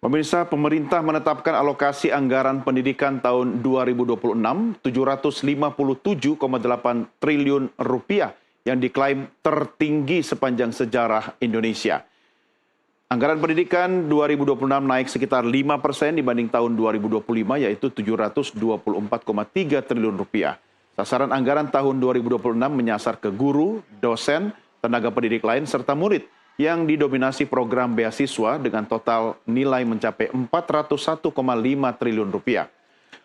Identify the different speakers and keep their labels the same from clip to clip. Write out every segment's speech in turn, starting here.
Speaker 1: Pemirsa, pemerintah menetapkan alokasi anggaran pendidikan tahun 2026 757,8 triliun rupiah yang diklaim tertinggi sepanjang sejarah Indonesia. Anggaran pendidikan 2026 naik sekitar 5% dibanding tahun 2025 yaitu 724,3 triliun rupiah. Sasaran anggaran tahun 2026 menyasar ke guru, dosen, tenaga pendidik lain serta murid yang didominasi program beasiswa dengan total nilai mencapai 401,5 triliun rupiah.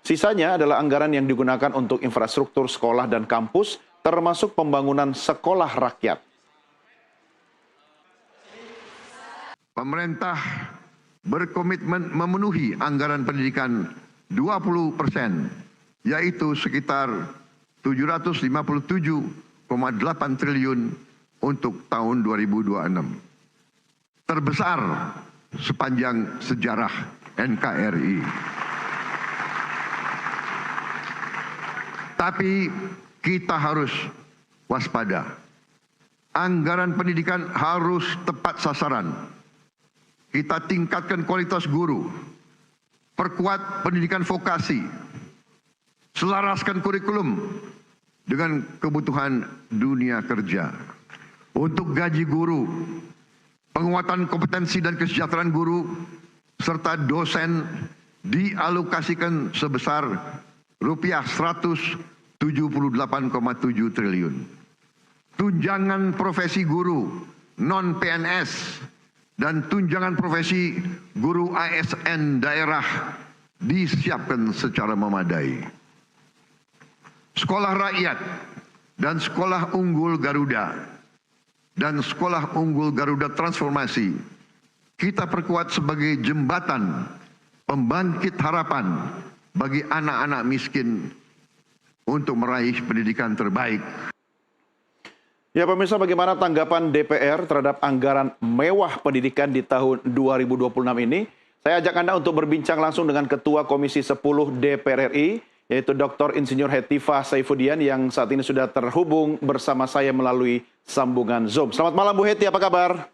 Speaker 1: Sisanya adalah anggaran yang digunakan untuk infrastruktur sekolah dan kampus, termasuk pembangunan sekolah rakyat.
Speaker 2: Pemerintah berkomitmen memenuhi anggaran pendidikan 20%, yaitu sekitar 757,8 triliun untuk tahun 2026. Terbesar sepanjang sejarah NKRI. Tapi kita harus waspada. Anggaran pendidikan harus tepat sasaran. Kita tingkatkan kualitas guru, perkuat pendidikan vokasi, selaraskan kurikulum dengan kebutuhan dunia kerja. Untuk gaji guru, penguatan kompetensi dan kesejahteraan guru, serta dosen dialokasikan sebesar rupiah 178,7 triliun. Tunjangan profesi guru non-PNS dan tunjangan profesi guru ASN daerah disiapkan secara memadai. Sekolah rakyat dan sekolah unggul Garuda dan sekolah unggul Garuda Transformasi kita perkuat sebagai jembatan pembangkit harapan bagi anak-anak miskin untuk meraih pendidikan terbaik.
Speaker 1: Ya pemirsa, bagaimana tanggapan DPR terhadap anggaran mewah pendidikan di tahun 2026 ini? Saya ajak Anda untuk berbincang langsung dengan Ketua Komisi 10 DPR RI, yaitu Dr. Insinyur Hetifah Saifuddin yang saat ini sudah terhubung bersama saya melalui sambungan Zoom. Selamat malam Bu Heti, apa kabar?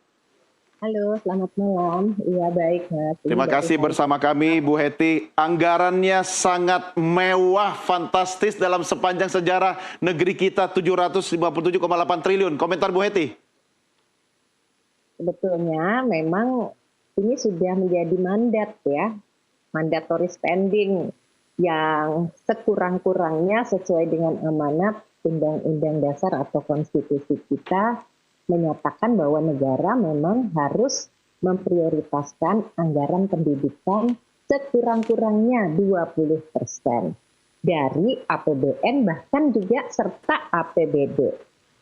Speaker 3: Halo, selamat malam. Iya, baik, Mas.
Speaker 1: Terima kasih bersama kami, Bu Heti. Anggarannya sangat mewah, fantastis dalam sepanjang sejarah negeri kita, 757,8 triliun. Komentar Bu Heti?
Speaker 3: Sebetulnya memang ini sudah menjadi mandat ya, mandatory spending yang sekurang-kurangnya sesuai dengan amanat Undang-Undang Dasar atau Konstitusi kita menyatakan bahwa negara memang harus memprioritaskan anggaran pendidikan sekurang-kurangnya 20% dari APBN bahkan juga serta APBD.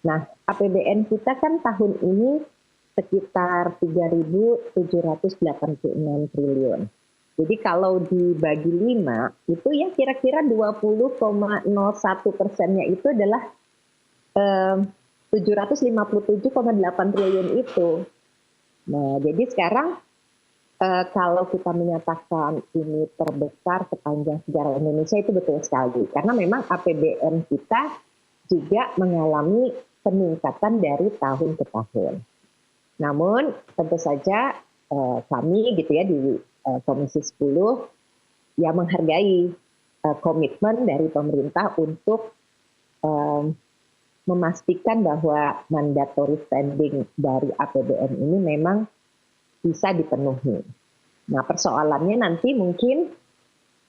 Speaker 3: Nah, APBN kita kan tahun ini sekitar 3.786 triliun. Jadi kalau dibagi 5 itu ya kira-kira 20,01%-nya itu adalah 757,8 triliun itu. Nah, jadi sekarang kalau kita menyatakan ini terbesar sepanjang sejarah Indonesia itu betul sekali. Karena memang APBN kita juga mengalami peningkatan dari tahun ke tahun. Namun tentu saja kami gitu ya di Komisi 10 ya menghargai komitmen dari pemerintah untuk memastikan bahwa mandatory spending dari APBN ini memang bisa dipenuhi. Nah, persoalannya nanti mungkin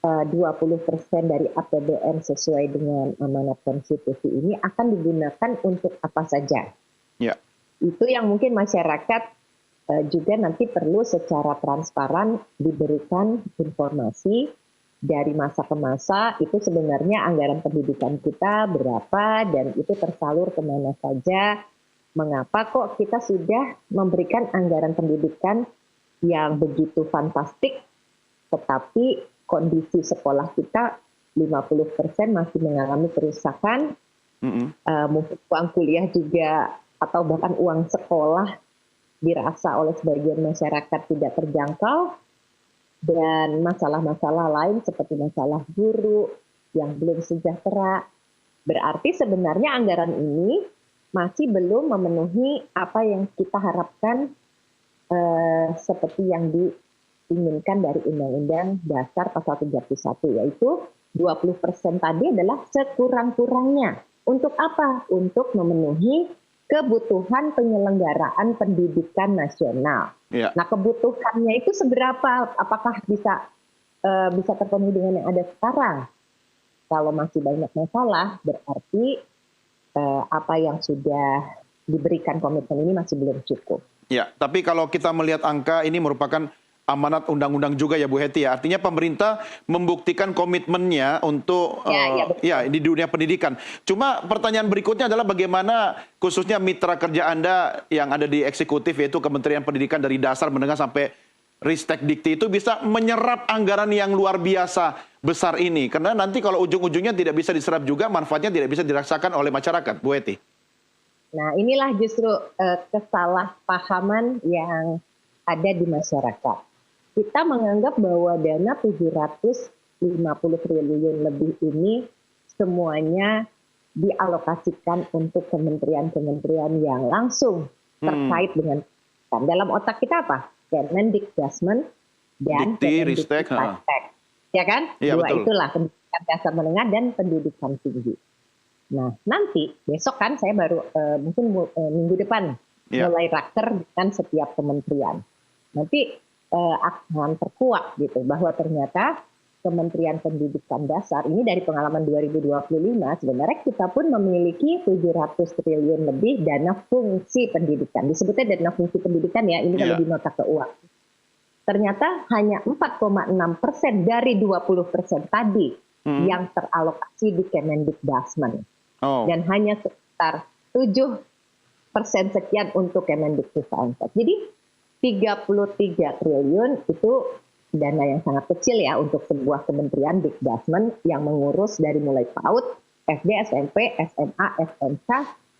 Speaker 3: 20% dari APBN sesuai dengan amanat konstitusi ini akan digunakan untuk apa saja.
Speaker 1: Ya.
Speaker 3: Itu yang mungkin masyarakat juga nanti perlu secara transparan diberikan informasi dari masa ke masa itu sebenarnya anggaran pendidikan kita berapa dan itu tersalur kemana saja. Mengapa kok kita sudah memberikan anggaran pendidikan yang begitu fantastik tetapi kondisi sekolah kita 50% masih mengalami kerusakan. Mungkin uang kuliah juga atau bahkan uang sekolah dirasa oleh sebagian masyarakat tidak terjangkau. Dan masalah-masalah lain seperti masalah guru yang belum sejahtera. Berarti sebenarnya anggaran ini masih belum memenuhi apa yang kita harapkan seperti yang diinginkan dari Undang-Undang Dasar Pasal 31, yaitu 20% tadi adalah sekurang-kurangnya. Untuk apa? Untuk memenuhi kebutuhan penyelenggaraan pendidikan nasional.
Speaker 1: Ya.
Speaker 3: Nah, kebutuhannya itu seberapa? Apakah bisa terpenuhi dengan yang ada sekarang? Kalau masih banyak masalah, berarti apa yang sudah diberikan komitmen ini masih belum cukup.
Speaker 1: Ya, tapi kalau kita melihat angka ini merupakan amanat undang-undang juga ya Bu Hetty ya. Artinya pemerintah membuktikan komitmennya untuk
Speaker 3: betul.
Speaker 1: di dunia pendidikan. Cuma pertanyaan berikutnya adalah bagaimana khususnya mitra kerja Anda yang ada di eksekutif yaitu Kementerian Pendidikan dari dasar menengah sampai Ristek Dikti itu bisa menyerap anggaran yang luar biasa besar ini. Karena nanti kalau ujung-ujungnya tidak bisa diserap juga manfaatnya tidak bisa dirasakan oleh masyarakat, Bu Hetty. Nah,
Speaker 3: inilah justru kesalahpahaman yang ada di masyarakat. Kita menganggap bahwa dana 750 triliun lebih ini semuanya dialokasikan untuk kementerian-kementerian yang langsung terkait dengan pendidikan. Dalam otak kita apa? Kemendikbudmen dan
Speaker 1: Dikti-Ristek.
Speaker 3: Ya kan?
Speaker 1: Ya,
Speaker 3: Dua
Speaker 1: betul.
Speaker 3: itulah, pendidikan dasar menengah dan pendidikan tinggi. Nah, nanti besok kan saya baru mungkin minggu depan mulai raker dengan setiap kementerian. Nanti akan terkuak gitu bahwa ternyata Kementerian Pendidikan Dasar ini dari pengalaman 2025 sebenarnya kita pun memiliki 700 triliun lebih dana fungsi pendidikan. Disebutnya dana fungsi pendidikan ya, ini kalau di nota keuangan. Ternyata hanya 4,6% dari 20% tadi yang teralokasi di Kemendikbudmen. Dan hanya sekitar 7% sekian untuk Kemendikbudristek. Jadi 33 triliun itu dana yang sangat kecil ya untuk sebuah kementerian Dikbudmen yang mengurus dari mulai PAUD, SD, SMP, SMA, SMK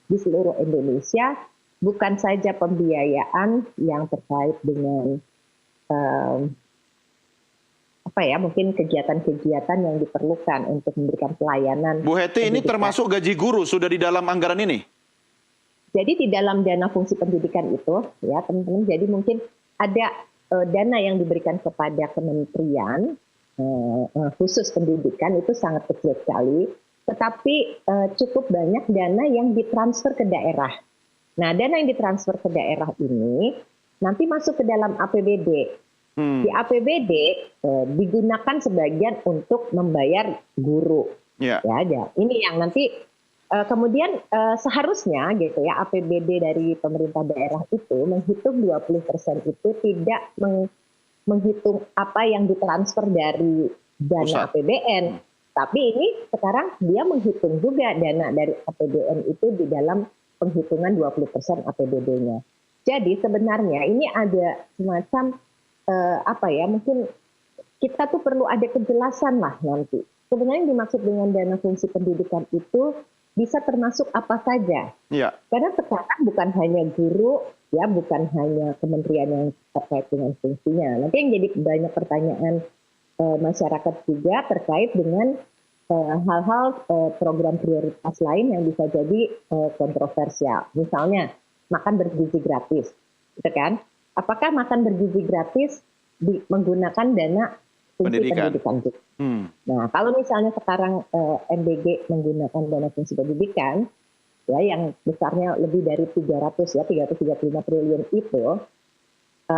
Speaker 3: di seluruh Indonesia, bukan saja pembiayaan yang terkait dengan mungkin kegiatan-kegiatan yang diperlukan untuk memberikan pelayanan.
Speaker 1: Bu Hetty, ini termasuk gaji guru sudah di dalam anggaran ini? Jadi
Speaker 3: di dalam dana fungsi pendidikan itu, ya teman-teman, jadi mungkin ada dana yang diberikan kepada kementerian khusus pendidikan itu sangat kecil sekali, tetapi cukup banyak dana yang ditransfer ke daerah. Nah, dana yang ditransfer ke daerah ini nanti masuk ke dalam APBD. Di APBD digunakan sebagian untuk membayar guru. Ya, ini yang nanti kemudian seharusnya gitu ya APBD dari pemerintah daerah itu menghitung 20% itu tidak menghitung apa yang ditransfer dari dana APBN. Tapi ini sekarang dia menghitung juga dana dari APBN itu di dalam penghitungan 20% APBD-nya. Jadi sebenarnya ini ada semacam mungkin kita tuh perlu ada kejelasan lah nanti. Sebenarnya yang dimaksud dengan dana fungsi pendidikan itu bisa termasuk apa saja. Karena sekarang bukan hanya guru, ya bukan hanya kementerian yang terkait dengan fungsinya. Nanti yang jadi banyak pertanyaan masyarakat juga terkait dengan hal-hal program prioritas lain yang bisa jadi kontroversial. Misalnya makan bergizi gratis, gitu kan? Apakah makan bergizi gratis menggunakan dana fungsi pendidikan juga? Nah, kalau misalnya sekarang MBG menggunakan dana fungsi pendidikan, ya yang besarnya lebih dari 335 triliun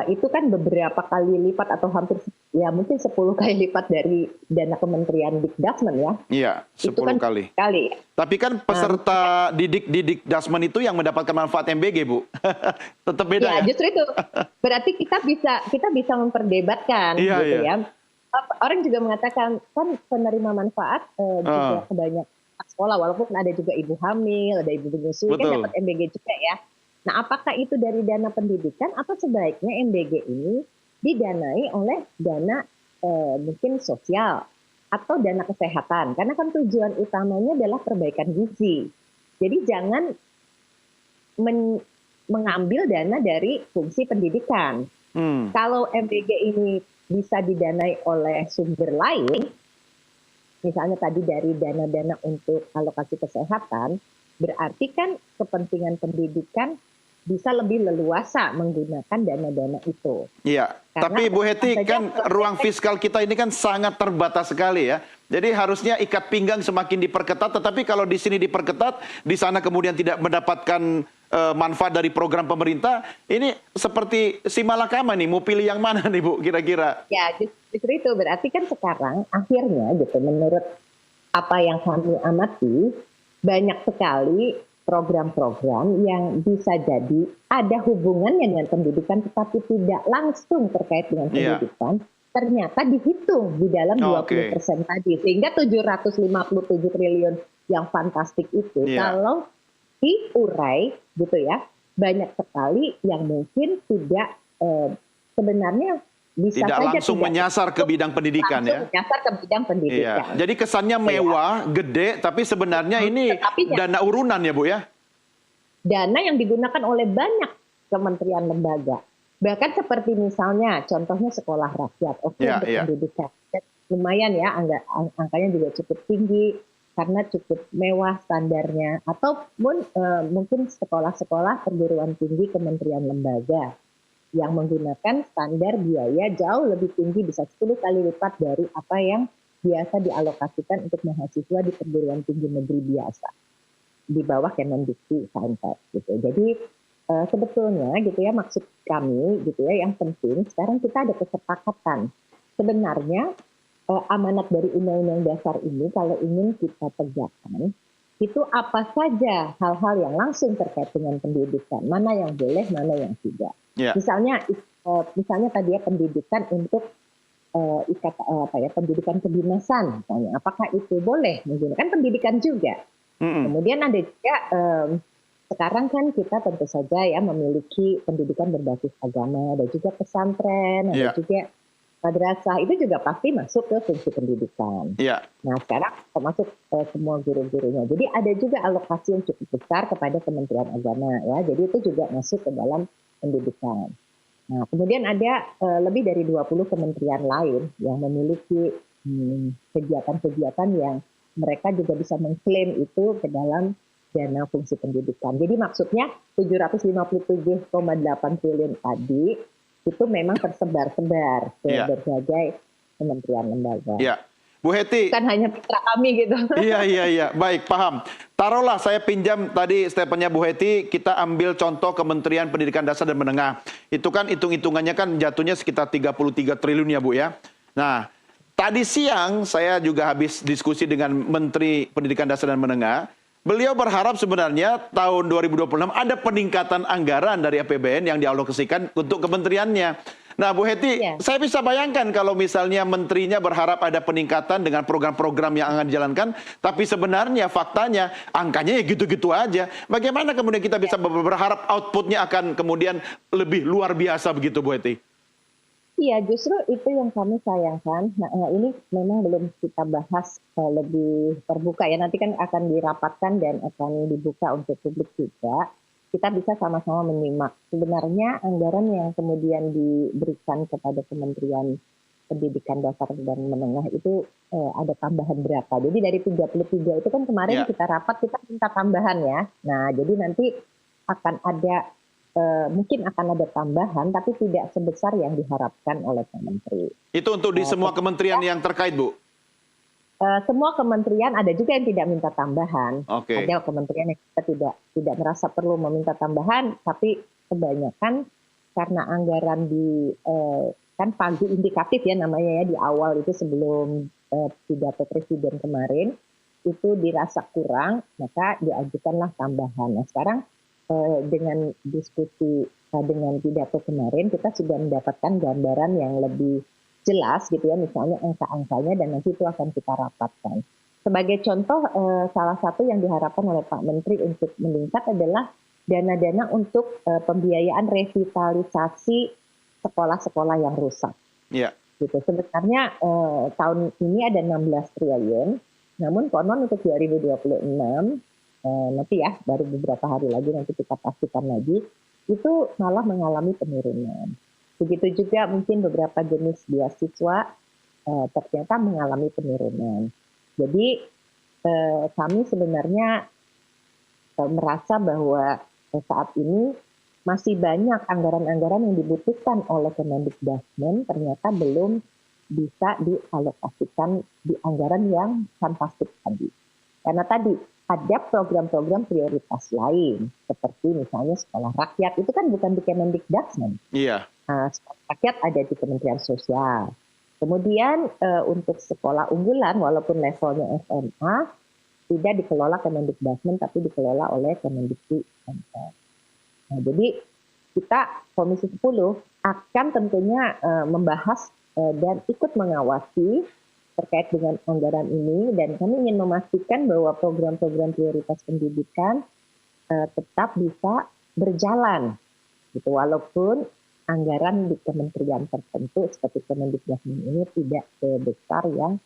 Speaker 3: itu kan beberapa kali lipat atau hampir ya mungkin 10 kali lipat dari dana Kementerian Dikbudmen ya.
Speaker 1: Iya, 10 kali. Tapi kan peserta Dikbudmen itu yang mendapatkan manfaat MBG, Bu. Tetap beda ya.
Speaker 3: Justru itu. Berarti kita bisa memperdebatkan gitu ya. Orang juga mengatakan kan penerima manfaat juga kebanyakan sekolah, walaupun ada juga ibu hamil, ada ibu menyusui kan dapat MBG juga ya. Nah, apakah itu dari dana pendidikan atau sebaiknya MBG ini didanai oleh dana mungkin sosial atau dana kesehatan? Karena kan tujuan utamanya adalah perbaikan gizi. Jadi jangan mengambil dana dari fungsi pendidikan. Kalau MBG ini bisa didanai oleh sumber lain, misalnya tadi dari dana-dana untuk alokasi kesehatan, berarti kan kepentingan pendidikan bisa lebih leluasa menggunakan dana-dana itu.
Speaker 1: Iya, tapi Bu Heti kan ruang fiskal kita ini kan sangat terbatas sekali ya. Jadi harusnya ikat pinggang semakin diperketat, tetapi kalau di sini diperketat, di sana kemudian tidak mendapatkan manfaat dari program pemerintah, ini seperti si malakama nih, mau pilih yang mana nih Bu kira-kira?
Speaker 3: Ya, justru itu berarti kan sekarang akhirnya gitu, menurut apa yang kami amati, banyak sekali program-program yang bisa jadi ada hubungannya dengan pendidikan tetapi tidak langsung terkait dengan
Speaker 1: Iya.
Speaker 3: pendidikan, ternyata dihitung di dalam 20% tadi. Sehingga 757 triliun yang fantastik itu,
Speaker 1: Iya.
Speaker 3: kalau diurai gitu ya, banyak sekali yang mungkin tidak sebenarnya bisa
Speaker 1: Tidak
Speaker 3: saja
Speaker 1: langsung
Speaker 3: tidak
Speaker 1: menyasar ke bidang pendidikan
Speaker 3: langsung
Speaker 1: ya.
Speaker 3: menyasar ke bidang pendidikan.
Speaker 1: Iya. Jadi kesannya mewah, gede, tapi sebenarnya ini
Speaker 3: Tetapi
Speaker 1: dana urunan ya Bu ya?
Speaker 3: dana yang digunakan oleh banyak kementerian lembaga. Bahkan seperti misalnya contohnya sekolah rakyat, oke,
Speaker 1: Iya,
Speaker 3: untuk
Speaker 1: iya.
Speaker 3: pendidikan. Lumayan ya, angkanya juga cukup tinggi karena cukup mewah standarnya. Ataupun mungkin sekolah-sekolah perguruan tinggi kementerian lembaga yang menggunakan standar biaya jauh lebih tinggi, bisa 10 kali lipat dari apa yang biasa dialokasikan untuk mahasiswa di perguruan tinggi negeri biasa di bawah Kemendikti Saintek gitu. Jadi sebetulnya gitu ya, maksud kami gitu ya, yang penting sekarang kita ada kesepakatan. Sebenarnya amanat dari Undang-Undang Dasar ini kalau ingin kita tegakkan, itu apa saja hal-hal yang langsung terkait dengan pendidikan, mana yang boleh, mana yang tidak.
Speaker 1: Iya.
Speaker 3: Misalnya tadi ya, pendidikan untuk pendidikan kedinasan misalnya, apakah itu boleh menggunakan pendidikan juga? Kemudian ada juga sekarang kan kita tentu saja ya memiliki pendidikan berbasis agama, ada juga pesantren, ada
Speaker 1: Iya.
Speaker 3: juga madrasah, itu juga pasti masuk ke fungsi pendidikan.
Speaker 1: Iya.
Speaker 3: Nah sekarang termasuk semua guru-gurunya. Jadi ada juga alokasi yang cukup besar kepada Kementerian Agama ya. Jadi itu juga masuk ke dalam pendidikan. Nah kemudian ada lebih dari 20 kementerian lain yang memiliki kegiatan-kegiatan yang mereka juga bisa mengklaim itu ke dalam dana fungsi pendidikan. Jadi maksudnya 757,8 triliun tadi itu memang tersebar-sebar ke
Speaker 1: Iya.
Speaker 3: berbagai kementerian lembaga.
Speaker 1: Iya. Bu Heti.
Speaker 3: Bukan hanya mitra kami gitu.
Speaker 1: Iya. Baik, paham. Taruhlah saya pinjam tadi statementnya Bu Heti, kita ambil contoh Kementerian Pendidikan Dasar dan Menengah. Itu kan hitung-hitungannya kan jatuhnya sekitar 33 triliun ya Bu ya. Nah, tadi siang saya juga habis diskusi dengan Menteri Pendidikan Dasar dan Menengah. Beliau berharap sebenarnya tahun 2026 ada peningkatan anggaran dari APBN yang dialokasikan untuk kementeriannya. Nah, Bu Heti, saya bisa bayangkan kalau misalnya menterinya berharap ada peningkatan dengan program-program yang akan dijalankan, tapi sebenarnya faktanya angkanya ya gitu-gitu aja. Bagaimana kemudian kita bisa berharap outputnya akan kemudian lebih luar biasa begitu, Bu Heti?
Speaker 3: Iya, justru itu yang kami sayangkan. Nah, ini memang belum kita bahas lebih terbuka ya. Nanti kan akan dirapatkan dan akan dibuka untuk publik juga. Kita bisa sama-sama menyimak. Sebenarnya anggaran yang kemudian diberikan kepada Kementerian Pendidikan Dasar dan Menengah itu ada tambahan berapa. Jadi dari 33 itu kan kemarin kita rapat, kita minta tambahan ya. Nah, jadi nanti akan ada mungkin akan ada tambahan, tapi tidak sebesar yang diharapkan oleh Pak Menteri.
Speaker 1: Itu untuk di semua kementerian yang terkait, Bu?
Speaker 3: Semua kementerian, ada juga yang tidak minta tambahan.
Speaker 1: Oke.
Speaker 3: Ada kementerian yang kita tidak merasa perlu meminta tambahan, tapi kebanyakan karena anggaran kan pagu indikatif ya namanya ya, di awal itu sebelum pidato Presiden kemarin, itu dirasa kurang, maka diajukanlah tambahan. Nah sekarang dengan diskusi dengan pidato kemarin, kita sudah mendapatkan gambaran yang lebih jelas gitu ya, misalnya angka-angkanya, dan nanti itu akan kita rapatkan. Sebagai contoh, salah satu yang diharapkan oleh Pak Menteri untuk meningkat adalah dana-dana untuk pembiayaan revitalisasi sekolah-sekolah yang rusak.
Speaker 1: Iya.
Speaker 3: Gitu. Sebenarnya tahun ini ada 16 triliun, namun konon untuk 2026 nanti ya, baru beberapa hari lagi nanti kita pastikan lagi, itu malah mengalami penurunan. Begitu juga mungkin beberapa jenis beasiswa ternyata mengalami penurunan. Jadi kami sebenarnya merasa bahwa saat ini masih banyak anggaran-anggaran yang dibutuhkan oleh Kemendikbudmen ternyata belum bisa dialokasikan di anggaran yang fantastik tadi. Karena tadi ada program-program prioritas lain, seperti misalnya sekolah rakyat, itu kan bukan di Kemendikbudmen.
Speaker 1: Iya.
Speaker 3: Sekolah rakyat ada di Kementerian Sosial. Kemudian untuk sekolah unggulan, walaupun levelnya SMA, tidak dikelola Kemendikbudmen, tapi dikelola oleh Kemendikbud. Nah, jadi kita Komisi 10 akan tentunya membahas dan ikut mengawasi terkait dengan anggaran ini, dan kami ingin memastikan bahwa program-program prioritas pendidikan tetap bisa berjalan, gitu, walaupun anggaran di kementerian tertentu seperti Kemendikbudmen ini tidak sebesar yang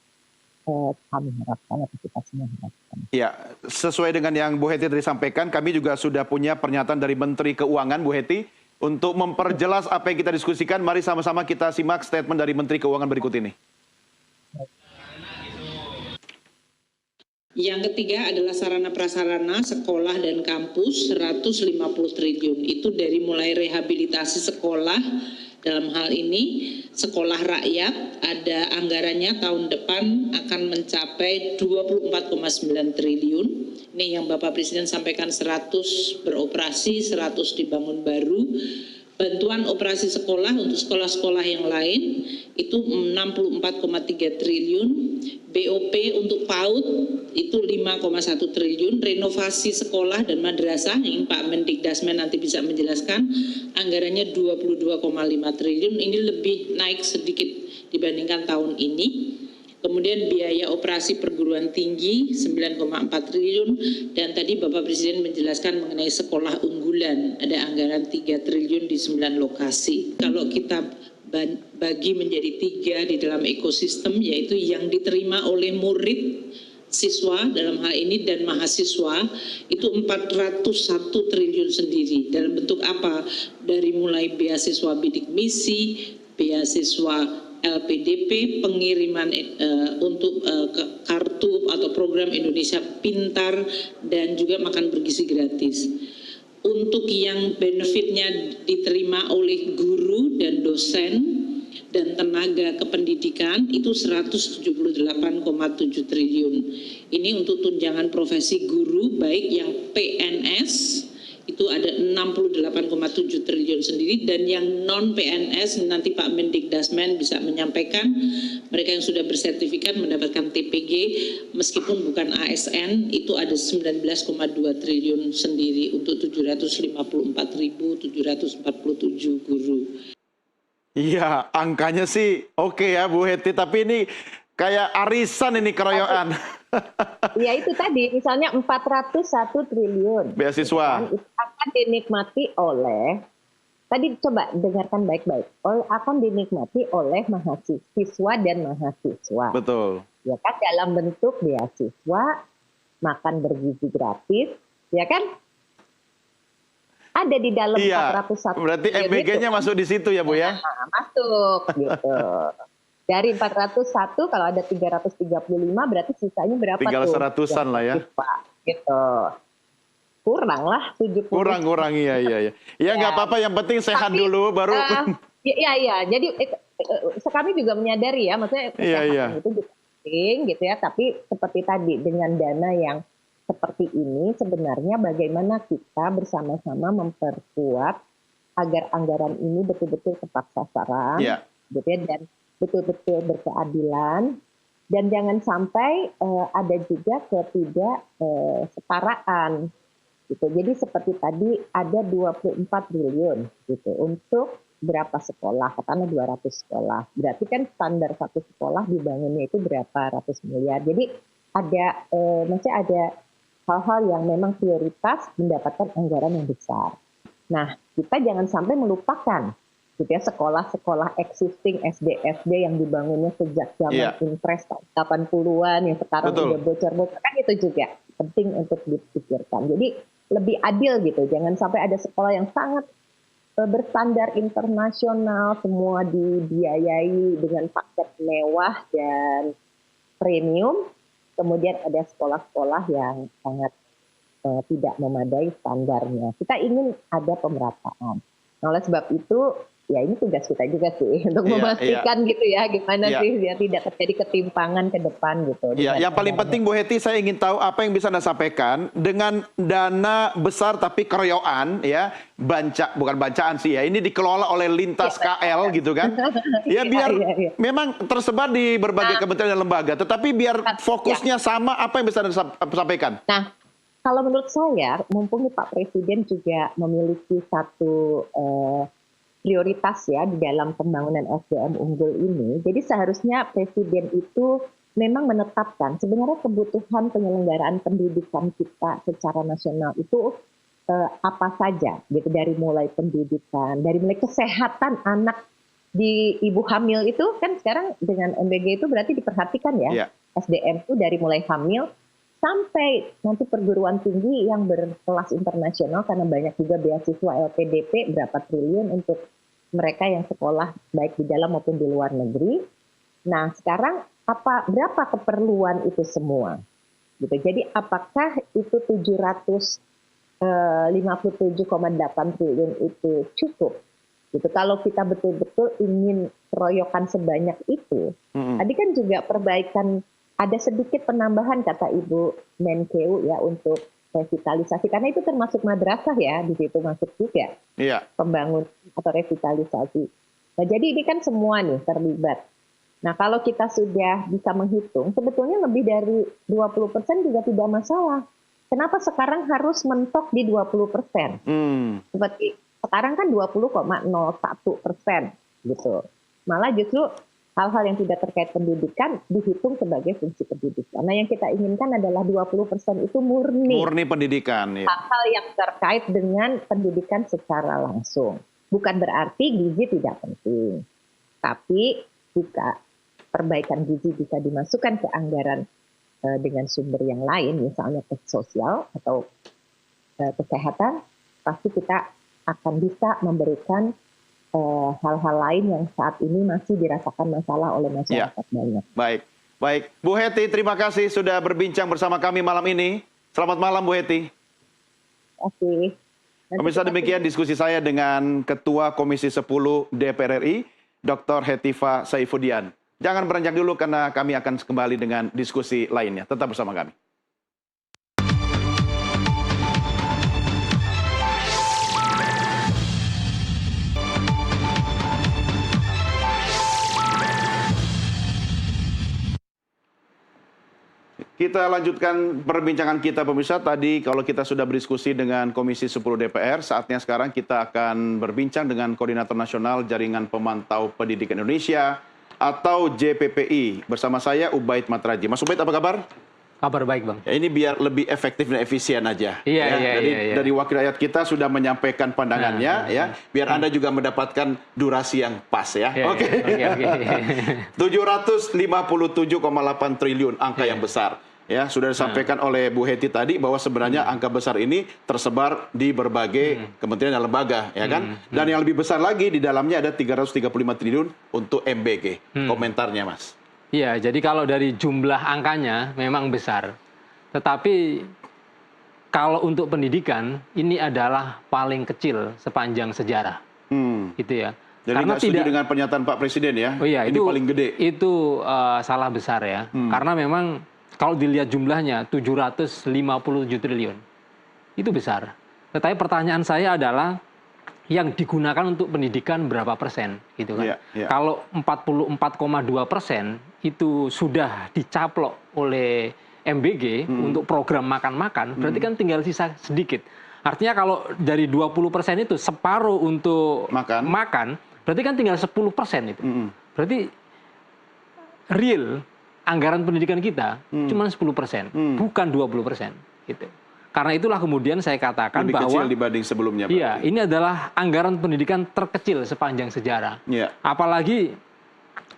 Speaker 3: kami harapkan atau kita semua harapkan.
Speaker 1: Ya, sesuai dengan yang Bu Hetty tadi sampaikan, kami juga sudah punya pernyataan dari Menteri Keuangan, Bu Hetty, untuk memperjelas apa yang kita diskusikan. Mari sama-sama kita simak statement dari Menteri Keuangan berikut ini.
Speaker 4: Yang ketiga adalah sarana prasarana sekolah dan kampus 150 triliun. Itu dari mulai rehabilitasi sekolah, dalam hal ini sekolah rakyat ada anggarannya tahun depan akan mencapai 24,9 triliun. Ini yang Bapak Presiden sampaikan 100 beroperasi, 100 dibangun baru. Bantuan operasi sekolah untuk sekolah-sekolah yang lain itu 64,3 triliun. BOP untuk PAUD itu 5,1 triliun. Renovasi sekolah dan madrasah, yang Pak Mendikdasmen nanti bisa menjelaskan, anggarannya 22,5 triliun. Ini lebih naik sedikit dibandingkan tahun ini. Kemudian biaya operasi perguruan tinggi 9,4 triliun, dan tadi Bapak Presiden menjelaskan mengenai sekolah unggulan, ada anggaran 3 triliun di 9 lokasi. Kalau kita bagi menjadi 3 di dalam ekosistem, yaitu yang diterima oleh murid, siswa dalam hal ini dan mahasiswa, itu 401 triliun sendiri. Dalam bentuk apa? Dari mulai beasiswa bidik misi, beasiswa LPDP, pengiriman untuk kartu atau program Indonesia Pintar, dan juga makan bergizi gratis. Untuk yang benefitnya diterima oleh guru dan dosen dan tenaga kependidikan itu 178,7 triliun. Ini untuk tunjangan profesi guru, baik yang PNS itu ada 68,7 triliun sendiri, dan yang non PNS nanti Pak Mendikdasmen bisa menyampaikan, mereka yang sudah bersertifikat mendapatkan TPG meskipun bukan ASN itu ada 19,2 triliun sendiri untuk 754.747 guru.
Speaker 1: Iya, angkanya sih oke ya Bu Hetty, tapi ini kayak arisan ini, keroyokan.
Speaker 3: Ya itu tadi, misalnya 401 triliun.
Speaker 1: Beasiswa.
Speaker 3: Itu akan dinikmati oleh, tadi coba dengarkan baik-baik, akan dinikmati oleh mahasiswa dan mahasiswa.
Speaker 1: Betul.
Speaker 3: Ya kan, dalam bentuk beasiswa, makan bergizi gratis, ya kan? Ada di dalam 401.
Speaker 1: Berarti MBG-nya masuk di situ ya Bu ya?
Speaker 3: Nah, masuk gitu. Dari 401 kalau ada 335 berarti sisanya berapa
Speaker 1: tinggal
Speaker 3: tuh?
Speaker 1: 100-an lah ya.
Speaker 3: Gitu. Kurang lah 70.
Speaker 1: Kurang iya. Ya nggak apa-apa, yang penting sehat dulu baru.
Speaker 3: Iya. Jadi kami juga menyadari ya, maksudnya kesehatan itu juga penting gitu ya. Tapi seperti tadi, dengan dana yang seperti ini sebenarnya bagaimana kita bersama-sama memperkuat agar anggaran ini betul-betul tepat sasaran, gitu ya, dan betul-betul berkeadilan, dan jangan sampai ada juga ketidaksetaraan gitu. Jadi seperti tadi ada 24 triliun gitu untuk berapa sekolah, katakanlah 200 sekolah. Berarti kan standar satu sekolah dibangunnya itu berapa ratus miliar. Jadi ada masih ada hal-hal yang memang prioritas mendapatkan anggaran yang besar. Nah, kita jangan sampai melupakan gitu ya, sekolah-sekolah existing SD yang dibangunnya sejak zaman impres 80-an yang sekarang sudah bocor-bocor, kan itu juga penting untuk dipikirkan. Jadi lebih adil gitu, jangan sampai ada sekolah yang sangat berstandar internasional, semua dibiayai dengan paket mewah dan premium, kemudian ada sekolah-sekolah yang sangat tidak memadai standarnya. Kita ingin ada pemerataan. Nah, oleh sebab itu, ya ini tugas kita juga sih untuk memastikan gitu ya, gimana sih ya tidak terjadi ketimpangan ke depan gitu.
Speaker 1: Ya, yang paling penting Bu Hetty, saya ingin tahu apa yang bisa Anda sampaikan dengan dana besar tapi keroyokan ya, bukan bancaan sih ya, ini dikelola oleh lintas KL gitu kan. Ya biar memang tersebar di berbagai kementerian dan lembaga, tetapi biar fokusnya sama, apa yang bisa Anda sampaikan?
Speaker 3: Nah, kalau menurut saya, mumpung Pak Presiden juga memiliki satu prioritas ya di dalam pembangunan SDM unggul ini. Jadi seharusnya Presiden itu memang menetapkan sebenarnya kebutuhan penyelenggaraan pendidikan kita secara nasional itu apa saja gitu, dari mulai pendidikan, dari mulai kesehatan anak di ibu hamil itu kan sekarang dengan MBG itu berarti diperhatikan ya. SDM itu dari mulai hamil sampai nanti perguruan tinggi yang berkelas internasional, karena banyak juga beasiswa LPDP berapa triliun untuk mereka yang sekolah baik di dalam maupun di luar negeri. Nah, sekarang berapa keperluan itu semua? Gitu. Jadi apakah itu 757,8 triliun itu cukup? Gitu. Kalau kita betul-betul ingin keroyokan sebanyak itu, tadi kan juga perbaikan, ada sedikit penambahan kata Ibu Menkeu ya untuk revitalisasi, karena itu termasuk madrasah ya, di situ masuk juga pembangun atau revitalisasi. Nah, jadi ini kan semua nih terlibat. Nah, kalau kita sudah bisa menghitung, sebetulnya lebih dari 20% juga tidak masalah. Kenapa sekarang harus mentok di 20%? Seperti sekarang kan 20,01% gitu. Malah justru hal-hal yang tidak terkait pendidikan dihitung sebagai fungsi pendidikan. Nah, yang kita inginkan adalah 20% itu murni pendidikan. Hal-hal yang terkait dengan pendidikan secara langsung. Bukan berarti gizi tidak penting. Tapi jika perbaikan gizi bisa dimasukkan ke anggaran dengan sumber yang lain, misalnya ke sosial atau kesehatan, pasti kita akan bisa memberikan hal-hal lain yang saat ini masih dirasakan masalah oleh masyarakat banyak.
Speaker 1: Baik. Bu Hetty, terima kasih sudah berbincang bersama kami malam ini. Selamat malam Bu Hetty.
Speaker 3: Oke.
Speaker 1: Pemirsa, demikian diskusi saya dengan Ketua Komisi 10 DPR RI, Dr. Hettifa Saifuddin. Jangan beranjak dulu karena kami akan kembali dengan diskusi lainnya. Tetap bersama kami. Kita lanjutkan perbincangan kita pemirsa. Tadi kalau kita sudah berdiskusi dengan Komisi 10 DPR, saatnya sekarang kita akan berbincang dengan Koordinator Nasional Jaringan Pemantau Pendidikan Indonesia atau JPPI. Bersama saya Ubaid Matraji. Mas Ubaid, apa kabar?
Speaker 5: Kabar baik, Bang.
Speaker 1: Ya, ini biar lebih efektif dan efisien aja.
Speaker 5: Iya.
Speaker 1: Dari wakil rakyat kita sudah menyampaikan pandangannya, biar Anda juga mendapatkan durasi yang pas ya. Oke. 757,8 triliun, angka yang besar. Ya, sudah disampaikan oleh Bu Hetty tadi bahwa sebenarnya angka besar ini tersebar di berbagai kementerian dan lembaga, ya kan? Dan yang lebih besar lagi di dalamnya ada 335 triliun untuk MBG. Komentarnya, Mas.
Speaker 5: Iya, jadi kalau dari jumlah angkanya memang besar. Tetapi kalau untuk pendidikan ini adalah paling kecil sepanjang sejarah. Gitu ya.
Speaker 1: Jadi nggak setuju dengan pernyataan Pak Presiden ya?
Speaker 5: Oh iya,
Speaker 1: ini paling gede.
Speaker 5: Itu salah besar ya. Karena memang kalau dilihat jumlahnya 757 triliun. Itu besar. Tetapi pertanyaan saya adalah yang digunakan untuk pendidikan berapa persen gitu kan? Kalau 44,2% itu sudah dicaplok oleh MBG untuk program makan-makan, berarti kan tinggal sisa sedikit. Artinya kalau dari 20% itu separuh untuk makan, berarti kan tinggal 10% itu. Berarti real anggaran pendidikan kita cuma 10%, bukan 20%. Gitu. Karena itulah kemudian saya katakan
Speaker 1: lebih
Speaker 5: bahwa
Speaker 1: kecil dibanding sebelumnya.
Speaker 5: Iya, ini adalah anggaran pendidikan terkecil sepanjang sejarah. Apalagi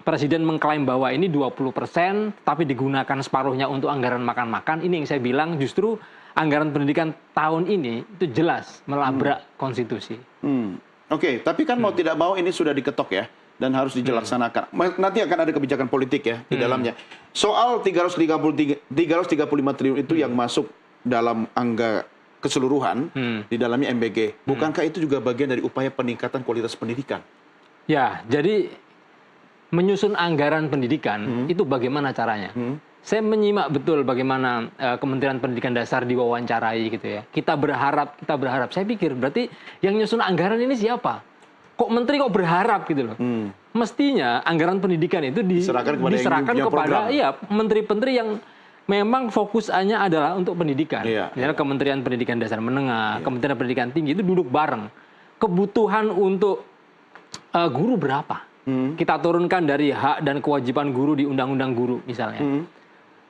Speaker 5: Presiden mengklaim bahwa ini 20%, tapi digunakan separuhnya untuk anggaran makan-makan. Ini yang saya bilang justru anggaran pendidikan tahun ini itu jelas melabrak konstitusi.
Speaker 1: Oke, tapi kan mau tidak mau ini sudah diketok ya. Dan harus dilaksanakan. Nanti akan ada kebijakan politik ya di dalamnya. Soal 335 triliun itu yang masuk dalam keseluruhan di dalamnya MBG. Bukankah itu juga bagian dari upaya peningkatan kualitas pendidikan?
Speaker 5: Ya, jadi menyusun anggaran pendidikan itu bagaimana caranya? Saya menyimak betul bagaimana Kementerian Pendidikan Dasar diwawancarai gitu ya. Kita berharap. Saya pikir berarti yang nyusun anggaran ini siapa? Kok menteri kok berharap gitu loh? Mestinya anggaran pendidikan itu diserahkan kepada menteri-menteri yang memang fokusnya adalah untuk pendidikan. Misalnya Kementerian Pendidikan Dasar Menengah, Kementerian Pendidikan Tinggi itu duduk bareng. Kebutuhan untuk guru berapa? Kita turunkan dari hak dan kewajiban guru di Undang-Undang Guru misalnya.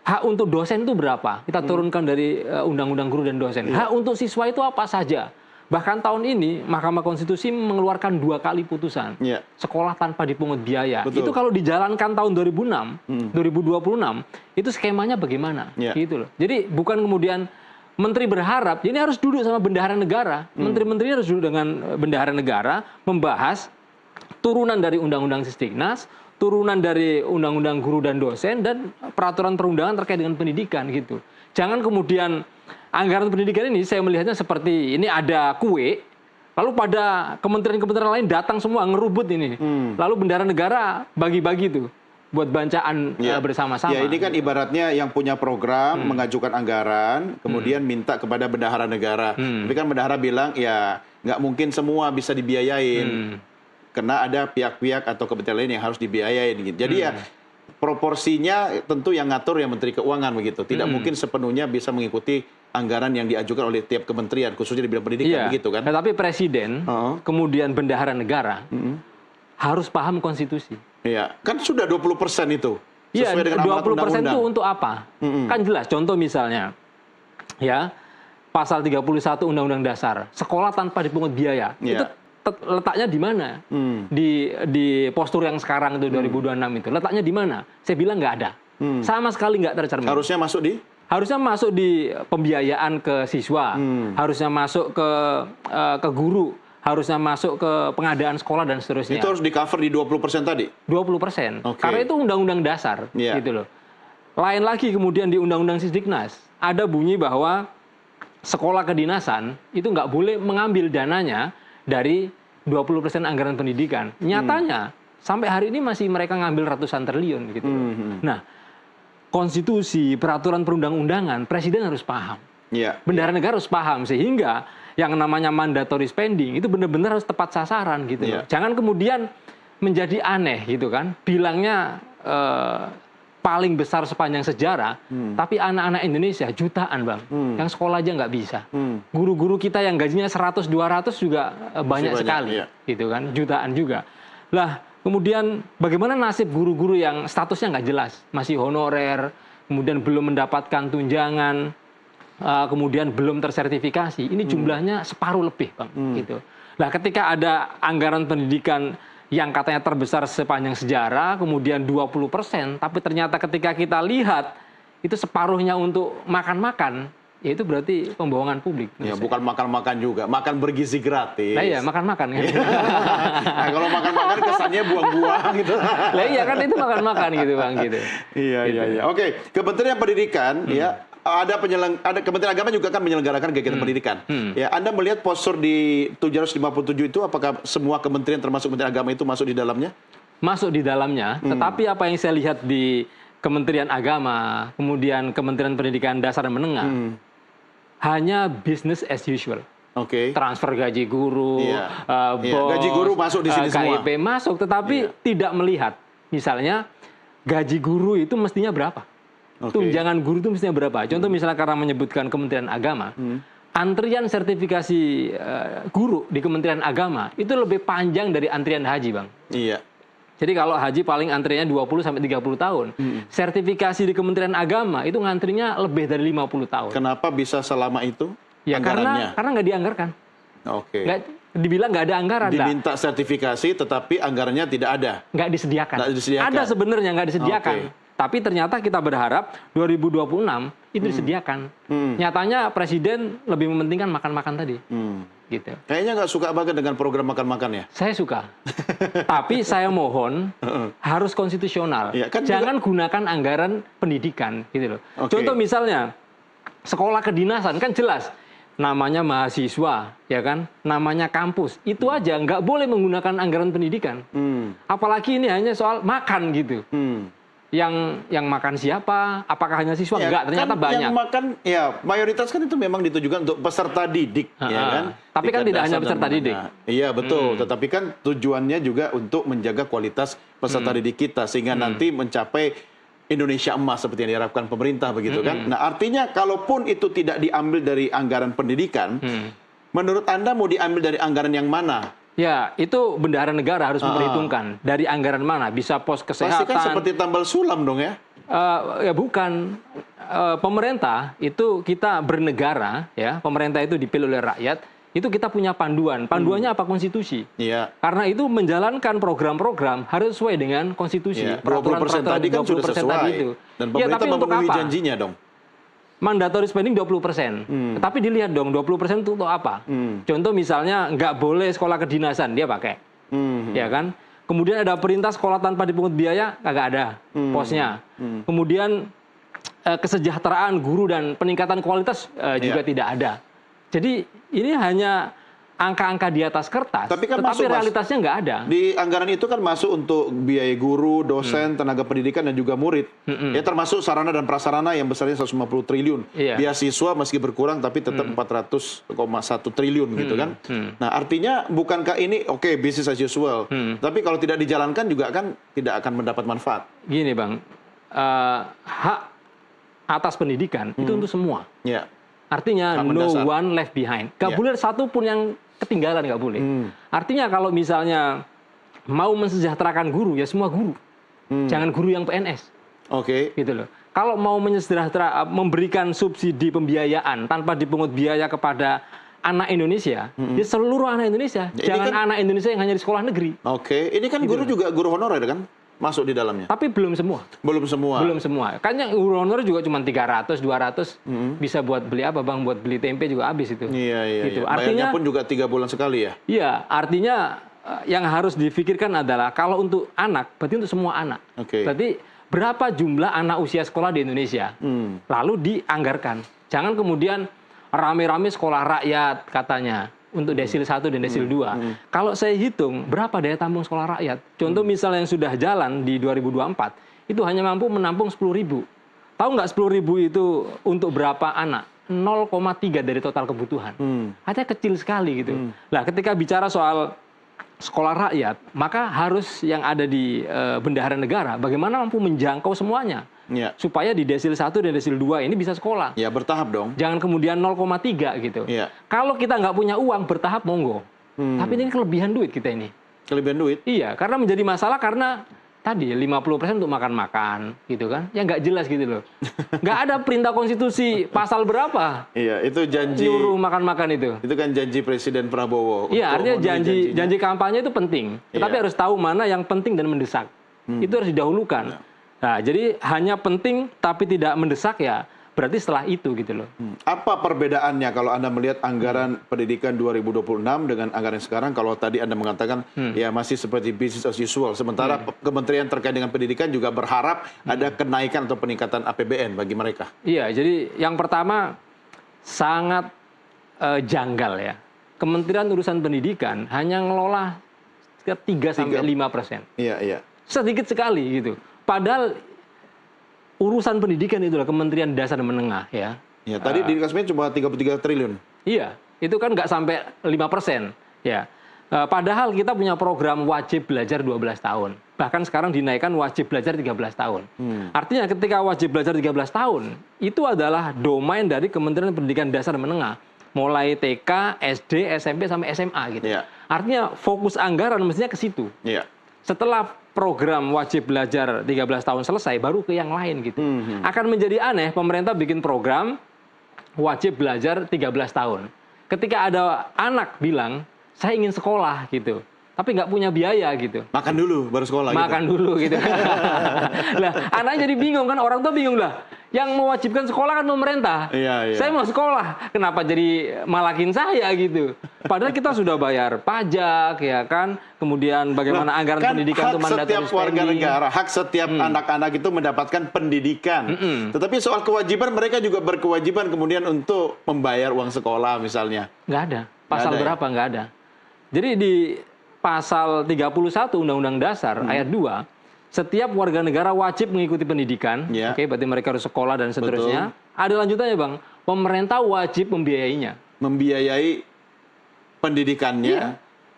Speaker 5: Hak untuk dosen itu berapa? Kita turunkan dari Undang-Undang Guru dan Dosen. Hak untuk siswa itu apa saja? Bahkan tahun ini Mahkamah Konstitusi mengeluarkan 2 kali putusan. Sekolah tanpa dipungut biaya.
Speaker 1: Betul.
Speaker 5: Itu kalau dijalankan tahun 2026, itu skemanya bagaimana? Gitu loh. Jadi bukan kemudian menteri berharap, ini harus duduk sama bendahara negara. Menteri-menteri harus duduk dengan bendahara negara, membahas turunan dari Undang-Undang Sisdiknas, turunan dari Undang-Undang Guru dan Dosen, dan peraturan perundangan terkait dengan pendidikan gitu. Jangan kemudian anggaran pendidikan ini saya melihatnya seperti ini ada kue, lalu pada kementerian-kementerian lain datang semua ngerubut ini. Lalu bendahara negara bagi-bagi tuh buat bancaan bersama-sama.
Speaker 1: Ya ini kan ibaratnya yang punya program mengajukan anggaran, kemudian minta kepada bendahara negara. Tapi kan bendahara bilang ya nggak mungkin semua bisa dibiayain. Karena ada pihak-pihak atau kementerian lain yang harus dibiayain gitu. Jadi ya proporsinya tentu yang ngatur ya Menteri Keuangan begitu. Tidak mungkin sepenuhnya bisa mengikuti anggaran yang diajukan oleh tiap kementerian, khususnya di bidang pendidikan begitu kan.
Speaker 5: Tetapi presiden, kemudian bendahara negara harus paham konstitusi.
Speaker 1: Iya, kan sudah 20% itu.
Speaker 5: Iya,
Speaker 1: Sesuai dengan amanat
Speaker 5: 20%
Speaker 1: undang-undang.
Speaker 5: itu untuk apa? Kan jelas, contoh misalnya ya pasal 31 Undang-Undang Dasar, sekolah tanpa dipungut biaya. Itu letaknya di mana? Di postur yang sekarang itu 2026 itu. Letaknya di mana? Saya bilang nggak ada. Sama sekali nggak tercermin.
Speaker 1: Harusnya masuk di
Speaker 5: pembiayaan ke siswa, harusnya masuk ke guru, harusnya masuk ke pengadaan sekolah dan seterusnya.
Speaker 1: Itu harus di-cover di 20% tadi?
Speaker 5: 20%. Karena itu Undang-Undang Dasar gitu loh. Lain lagi kemudian di Undang-Undang Sisdiknas ada bunyi bahwa sekolah kedinasan itu nggak boleh mengambil dananya dari 20% anggaran pendidikan. Nyatanya sampai hari ini masih mereka ngambil ratusan triliun gitu. Nah, konstitusi, peraturan perundang-undangan, presiden harus paham. Bendahara negara harus paham sehingga yang namanya mandatory spending itu benar-benar harus tepat sasaran gitu. Jangan kemudian menjadi aneh gitu kan. Bilangnya paling besar sepanjang sejarah, tapi anak-anak Indonesia jutaan bang, yang sekolah aja nggak bisa. Guru-guru kita yang gajinya 100-200 juga banyak sekali, gitu kan, jutaan juga. Lah, kemudian bagaimana nasib guru-guru yang statusnya nggak jelas, masih honorer, kemudian belum mendapatkan tunjangan, kemudian belum tersertifikasi, ini jumlahnya separuh lebih bang, gitu. Lah, ketika ada anggaran pendidikan yang katanya terbesar sepanjang sejarah, kemudian 20%, tapi ternyata ketika kita lihat itu separuhnya untuk makan-makan, ya itu berarti pembohongan publik.
Speaker 1: Ya bukan makan-makan juga, makan bergizi gratis.
Speaker 5: Nah iya, makan-makan kan.
Speaker 1: Nah, kalau makan-makan kesannya buang-buang gitu.
Speaker 5: Lah iya kan itu makan-makan gitu bang gitu.
Speaker 1: Iya. Oke, Kementerian Pendidikan ya ada Kementerian Agama juga kan menyelenggarakan kegiatan pendidikan. Ya, Anda melihat postur di 757 itu apakah semua kementerian termasuk Kementerian Agama itu masuk di dalamnya?
Speaker 5: Masuk di dalamnya, tetapi apa yang saya lihat di Kementerian Agama, kemudian Kementerian Pendidikan Dasar dan Menengah, hanya business as usual. Transfer gaji guru, bos,
Speaker 1: gaji guru masuk di sini semua.
Speaker 5: KIP masuk, tetapi tidak melihat, misalnya gaji guru itu mestinya berapa? Tunjangan guru itu mestinya berapa? Contoh misalnya karena menyebutkan Kementerian Agama, antrian sertifikasi guru di Kementerian Agama itu lebih panjang dari antrian haji, bang. Iya. Jadi kalau haji paling antriannya 20-30 tahun, sertifikasi di Kementerian Agama itu ngantrinya lebih dari 50 tahun.
Speaker 1: Kenapa bisa selama itu?
Speaker 5: Ya karena nggak dianggarkan. Dibilang nggak ada anggaran.
Speaker 1: Diminta sertifikasi, tetapi anggarannya tidak ada.
Speaker 5: Nggak disediakan. Ada sebenarnya nggak disediakan. Tapi ternyata kita berharap 2026 itu disediakan. Nyatanya presiden lebih mementingkan makan-makan tadi. Gitu.
Speaker 1: Kayaknya nggak suka banget dengan program makan-makan ya?
Speaker 5: Saya suka. Tapi saya mohon harus konstitusional.
Speaker 1: Ya, kan
Speaker 5: jangan gunakan anggaran pendidikan gitu loh. Contoh misalnya sekolah kedinasan kan jelas namanya mahasiswa, ya kan, namanya kampus, itu aja nggak boleh menggunakan anggaran pendidikan. Apalagi ini hanya soal makan gitu. Yang makan siapa? Apakah hanya siswa?
Speaker 1: Ya,
Speaker 5: Enggak, ternyata
Speaker 1: kan
Speaker 5: banyak.
Speaker 1: Yang makan, ya mayoritas kan itu memang ditujukan untuk peserta didik, ya kan?
Speaker 5: Tapi kan
Speaker 1: Tingkat
Speaker 5: tidak hanya
Speaker 1: dasar dan
Speaker 5: peserta didik.
Speaker 1: menengah. Iya betul, tetapi kan tujuannya juga untuk menjaga kualitas peserta didik kita sehingga nanti mencapai Indonesia emas seperti yang diharapkan pemerintah begitu kan? Nah artinya kalaupun itu tidak diambil dari anggaran pendidikan, menurut Anda mau diambil dari anggaran yang mana?
Speaker 5: Ya, itu bendahara negara harus memperhitungkan dari anggaran mana, bisa pos kesehatan.
Speaker 1: Pasti kan seperti tambal sulam dong ya?
Speaker 5: Ya bukan. Pemerintah itu kita bernegara, ya. Pemerintah itu dipilih oleh rakyat. Itu kita punya panduan. Panduannya apa? Konstitusi.
Speaker 1: Iya.
Speaker 5: Karena itu menjalankan program-program harus sesuai dengan konstitusi.
Speaker 1: Iya. 20% tadi kan sudah sesuai. Dan pemerintah
Speaker 5: tapi untuk
Speaker 1: memenuhi
Speaker 5: apa?
Speaker 1: janjinya dong.
Speaker 5: Mandatory spending 20%. Tapi dilihat dong 20% itu untuk apa? Contoh misalnya nggak boleh sekolah kedinasan, dia pakai. Ya kan? Kemudian ada perintah sekolah tanpa dipungut biaya, kagak ada posnya. Kemudian kesejahteraan guru dan peningkatan kualitas juga tidak ada. Jadi ini hanya angka-angka di atas kertas,
Speaker 1: Tapi kan
Speaker 5: tetapi
Speaker 1: masuk, Mas.
Speaker 5: realitasnya nggak ada.
Speaker 1: Di anggaran itu kan masuk untuk biaya guru, dosen, tenaga pendidikan, dan juga murid. Ya termasuk sarana dan prasarana yang besarnya 150 triliun.
Speaker 5: Iya.
Speaker 1: Beasiswa meski berkurang tapi tetap 400,1 triliun gitu kan. Nah artinya bukankah ini oke business as usual. Tapi kalau tidak dijalankan juga kan tidak akan mendapat manfaat.
Speaker 5: Gini Bang, hak atas pendidikan itu untuk semua.
Speaker 1: Ya.
Speaker 5: Artinya
Speaker 1: Hak
Speaker 5: no
Speaker 1: mendasar.
Speaker 5: one left behind. Gak
Speaker 1: Ya.
Speaker 5: boleh satu pun yang ketinggalan, nggak boleh. Artinya kalau misalnya mau mensejahterakan guru, ya semua guru. Jangan guru yang PNS.
Speaker 1: Oke.
Speaker 5: Gitu loh. Kalau mau memberikan subsidi pembiayaan tanpa dipungut biaya kepada anak Indonesia, ya seluruh anak Indonesia.
Speaker 1: Ya, ini
Speaker 5: Jangan
Speaker 1: kan-
Speaker 5: anak Indonesia yang hanya di sekolah negeri.
Speaker 1: Oke. Ini kan guru juga guru honorer kan? Masuk di dalamnya.
Speaker 5: Tapi belum semua.
Speaker 1: Belum semua.
Speaker 5: Belum semua. Kan yang guru honorer juga cuma 300, 200. Bisa buat beli apa Bang? Buat beli tempe juga habis itu.
Speaker 1: Iya, iya,
Speaker 5: Gitu.
Speaker 1: iya. Bayarnya
Speaker 5: Artinya
Speaker 1: pun juga 3 bulan sekali ya?
Speaker 5: iya, artinya yang harus difikirkan adalah kalau untuk anak, berarti untuk semua anak.
Speaker 1: Oke.
Speaker 5: Berarti berapa jumlah anak usia sekolah di Indonesia? Lalu dianggarkan. Jangan kemudian rame-rame sekolah rakyat katanya untuk desil 1 dan desil 2. Kalau saya hitung berapa daya tampung sekolah rakyat? Contoh misalnya yang sudah jalan di 2024, itu hanya mampu menampung 10.000. Tahu nggak 10.000 itu untuk berapa anak? 0,3 dari total kebutuhan. Artinya kecil sekali gitu. Nah, ketika bicara soal sekolah rakyat, maka harus yang ada di bendahara negara bagaimana mampu menjangkau semuanya.
Speaker 1: Iya.
Speaker 5: Supaya di desil 1 dan desil 2 ini bisa sekolah.
Speaker 1: Ya bertahap dong.
Speaker 5: Jangan kemudian 0,3 gitu.
Speaker 1: Iya.
Speaker 5: Kalau kita nggak punya uang bertahap monggo. Tapi ini kelebihan duit kita ini.
Speaker 1: Kelebihan duit.
Speaker 5: Iya, karena menjadi masalah karena tadi 50% untuk makan-makan gitu kan. Ya nggak jelas gitu loh. Nggak ada perintah konstitusi pasal berapa
Speaker 1: Iya, itu janji.
Speaker 5: nyuruh makan-makan itu.
Speaker 1: Itu kan janji Presiden Prabowo.
Speaker 5: Iya,
Speaker 1: untuk
Speaker 5: artinya
Speaker 1: memenuhi janjinya.
Speaker 5: janji kampanye itu penting. Tetapi
Speaker 1: Iya.
Speaker 5: harus tahu mana yang penting dan mendesak. Itu harus didahulukan. Nah, jadi hanya penting tapi tidak mendesak ya berarti setelah itu gitu loh.
Speaker 1: Apa perbedaannya kalau Anda melihat anggaran pendidikan 2026 dengan anggaran sekarang? Kalau tadi Anda mengatakan ya masih seperti business as usual. Sementara kementerian terkait dengan pendidikan juga berharap ada kenaikan atau peningkatan APBN bagi mereka.
Speaker 5: Iya, jadi yang pertama sangat janggal ya. Kementerian Urusan Pendidikan hanya ngelola sekitar 3-5%.
Speaker 1: Iya, iya.
Speaker 5: Sedikit sekali gitu. Padahal urusan pendidikan itulah Kementerian Dasar dan Menengah ya.
Speaker 1: Ya, tadi di Kasmin cuma 33 triliun.
Speaker 5: Iya, itu kan nggak sampai 5%. Ya. Padahal kita punya program wajib belajar 12 tahun. Bahkan sekarang dinaikkan wajib belajar 13 tahun. Artinya ketika wajib belajar 13 tahun, itu adalah domain dari Kementerian Pendidikan Dasar dan Menengah. Mulai TK, SD, SMP, sampai SMA gitu.
Speaker 1: Iya.
Speaker 5: Artinya fokus anggaran mestinya ke situ.
Speaker 1: Iya.
Speaker 5: Setelah program wajib belajar 13 tahun selesai, baru ke yang lain gitu. Akan menjadi aneh pemerintah bikin program wajib belajar 13 tahun. Ketika ada anak bilang, saya ingin sekolah gitu. tapi nggak punya biaya gitu.
Speaker 1: Makan dulu baru sekolah.
Speaker 5: Makan dulu gitu. Lah, anaknya jadi bingung kan, orang tua bingung lah. Yang mewajibkan sekolah kan pemerintah.
Speaker 1: Iya, iya.
Speaker 5: Saya mau sekolah, kenapa jadi malakin saya gitu? Padahal kita sudah bayar pajak, ya kan? Kemudian bagaimana anggaran
Speaker 1: Kan
Speaker 5: pendidikan itu
Speaker 1: hak setiap
Speaker 5: mandatory
Speaker 1: warga
Speaker 5: spending.
Speaker 1: negara, hak setiap anak-anak itu mendapatkan pendidikan. Tetapi soal kewajiban, mereka juga berkewajiban kemudian untuk membayar uang sekolah misalnya.
Speaker 5: Nggak ada. Pasal
Speaker 1: Nggak ada,
Speaker 5: berapa? Nggak ada. Jadi di pasal 31 Undang-Undang Dasar ayat 2, setiap warga negara wajib mengikuti pendidikan.
Speaker 1: Ya.
Speaker 5: Oke, berarti mereka harus sekolah dan seterusnya. Ada lanjutannya, Bang. Pemerintah wajib membiayainya.
Speaker 1: Membiayai pendidikannya.
Speaker 5: Iya.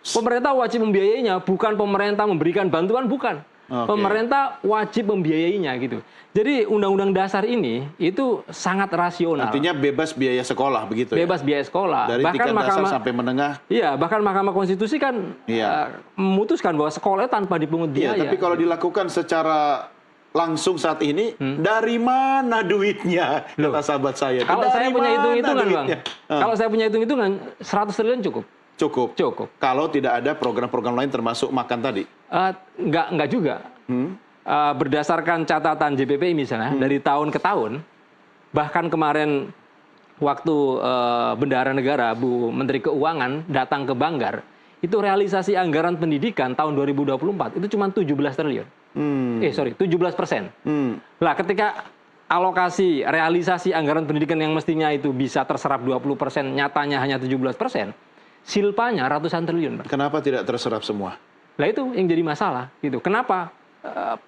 Speaker 5: Pemerintah wajib membiayainya, bukan pemerintah memberikan bantuan, bukan.
Speaker 1: Oke.
Speaker 5: Pemerintah wajib membiayainya gitu. Jadi Undang-Undang Dasar ini itu sangat rasional.
Speaker 1: Artinya bebas biaya sekolah begitu ya?
Speaker 5: Bebas biaya sekolah.
Speaker 1: Dari tingkat dasar sampai menengah.
Speaker 5: Iya, bahkan Mahkamah Konstitusi kan
Speaker 1: Iya.
Speaker 5: memutuskan bahwa sekolah tanpa dipungut
Speaker 1: Iya,
Speaker 5: biaya.
Speaker 1: tapi kalau dilakukan secara langsung saat ini, dari mana duitnya?
Speaker 5: Loh.
Speaker 1: Kata sahabat saya.
Speaker 5: Kalau
Speaker 1: Dari
Speaker 5: saya punya
Speaker 1: mana
Speaker 5: hitung-hitungan, Bang.
Speaker 1: duitnya?
Speaker 5: Kalau saya punya hitung-hitungan, 100 triliun cukup.
Speaker 1: Cukup.
Speaker 5: Cukup.
Speaker 1: Kalau tidak ada program-program lain termasuk makan tadi.
Speaker 5: Enggak juga. Berdasarkan catatan JPPI misalnya, dari tahun ke tahun, bahkan kemarin waktu Bendahara Negara, Bu Menteri Keuangan datang ke Banggar, itu realisasi anggaran pendidikan tahun 2024 itu cuma 17 triliun. 17%. Lah ketika alokasi realisasi anggaran pendidikan yang mestinya itu bisa terserap 20%, nyatanya hanya 17%, silpanya ratusan triliun.
Speaker 1: Kenapa tidak terserap semua?
Speaker 5: Lah itu yang jadi masalah gitu. Kenapa?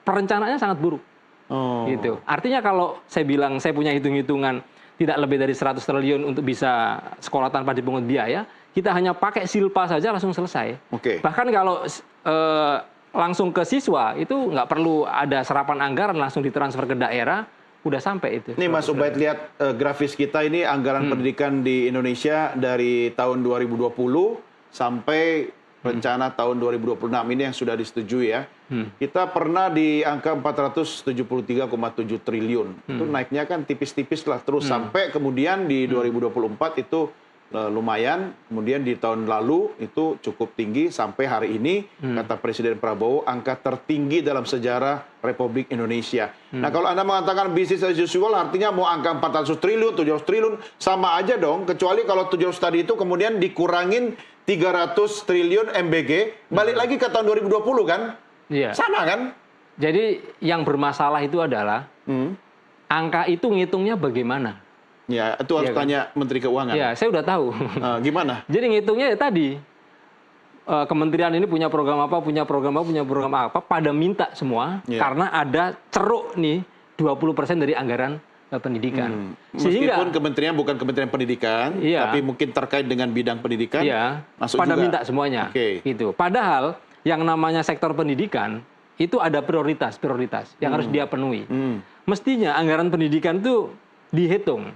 Speaker 5: Perencanaannya sangat buruk.
Speaker 1: Oh.
Speaker 5: Gitu. Artinya kalau saya bilang saya punya hitung-hitungan tidak lebih dari 100 triliun untuk bisa sekolah tanpa dipungut biaya, kita hanya pakai silpa saja langsung selesai.
Speaker 1: Oke.
Speaker 5: Bahkan kalau langsung ke siswa itu nggak perlu ada serapan anggaran, langsung ditransfer ke daerah, udah sampai itu.
Speaker 1: Ini Mas Ubaid lihat grafis kita ini anggaran pendidikan di Indonesia dari tahun 2020 sampai rencana tahun 2026 ini yang sudah disetujui ya. Kita pernah di angka 473,7 triliun. Itu naiknya kan tipis-tipis lah terus sampai kemudian di 2024 itu lumayan. Kemudian di tahun lalu itu cukup tinggi sampai hari ini kata Presiden Prabowo angka tertinggi dalam sejarah Republik Indonesia. Nah kalau Anda mengatakan business as usual artinya mau angka 400 triliun, 700 triliun sama aja dong. Kecuali kalau 700 tadi itu kemudian dikurangin 300 triliun MBG, balik lagi ke tahun 2020 kan?
Speaker 5: Iya.
Speaker 1: Sama kan?
Speaker 5: Jadi yang bermasalah itu adalah angka itu ngitungnya bagaimana?
Speaker 1: Ya, itu harus
Speaker 5: Iya kan?
Speaker 1: tanya Menteri Keuangan.
Speaker 5: Ya, saya udah tahu.
Speaker 1: Gimana?
Speaker 5: Jadi ngitungnya ya tadi, kementerian ini punya program apa, punya program apa, pada minta semua,
Speaker 1: Iya.
Speaker 5: karena ada ceruk nih 20% dari anggaran pendidikan.
Speaker 1: Meskipun kementerian bukan Kementerian Pendidikan,
Speaker 5: Iya.
Speaker 1: tapi mungkin terkait dengan bidang pendidikan,
Speaker 5: Iya,
Speaker 1: masuk
Speaker 5: pada
Speaker 1: juga.
Speaker 5: minta semuanya.
Speaker 1: Oke.
Speaker 5: Gitu. Padahal yang namanya sektor pendidikan itu ada prioritas yang harus dia penuhi. Mestinya anggaran pendidikan itu dihitung.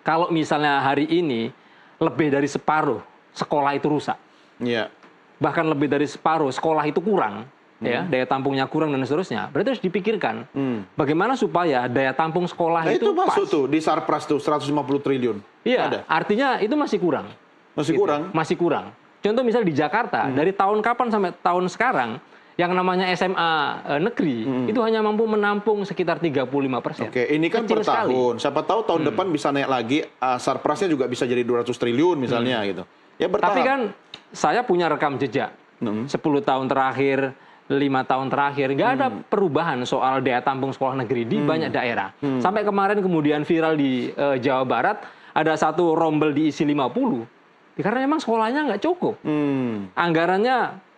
Speaker 5: Kalau misalnya hari ini lebih dari separuh sekolah itu rusak,
Speaker 1: Iya.
Speaker 5: bahkan lebih dari separuh sekolah itu kurang, ya daya tampungnya kurang dan seterusnya, berarti harus dipikirkan bagaimana supaya daya tampung sekolah
Speaker 1: Nah,
Speaker 5: itu
Speaker 1: itu
Speaker 5: pas.
Speaker 1: masuk tuh di Sarpras tuh 150 triliun.
Speaker 5: Iya,
Speaker 1: Ada.
Speaker 5: artinya itu masih kurang.
Speaker 1: Masih
Speaker 5: Gitu.
Speaker 1: kurang.
Speaker 5: Masih kurang. Contoh misalnya di Jakarta, dari tahun kapan sampai tahun sekarang, yang namanya SMA negeri, itu hanya mampu menampung sekitar 35%.
Speaker 1: Oke, ini kan
Speaker 5: Kecil
Speaker 1: per
Speaker 5: sekali.
Speaker 1: tahun. Siapa tahu tahun depan bisa naik lagi, Sarprasnya juga bisa jadi 200 triliun misalnya gitu. Ya bertahap.
Speaker 5: Tapi kan saya punya rekam jejak. 10 tahun terakhir, 5 tahun terakhir, nggak ada perubahan soal daya tampung sekolah negeri di banyak daerah. Sampai kemarin kemudian viral di Jawa Barat, ada satu rombel diisi 50. Karena memang sekolahnya nggak cukup. Anggarannya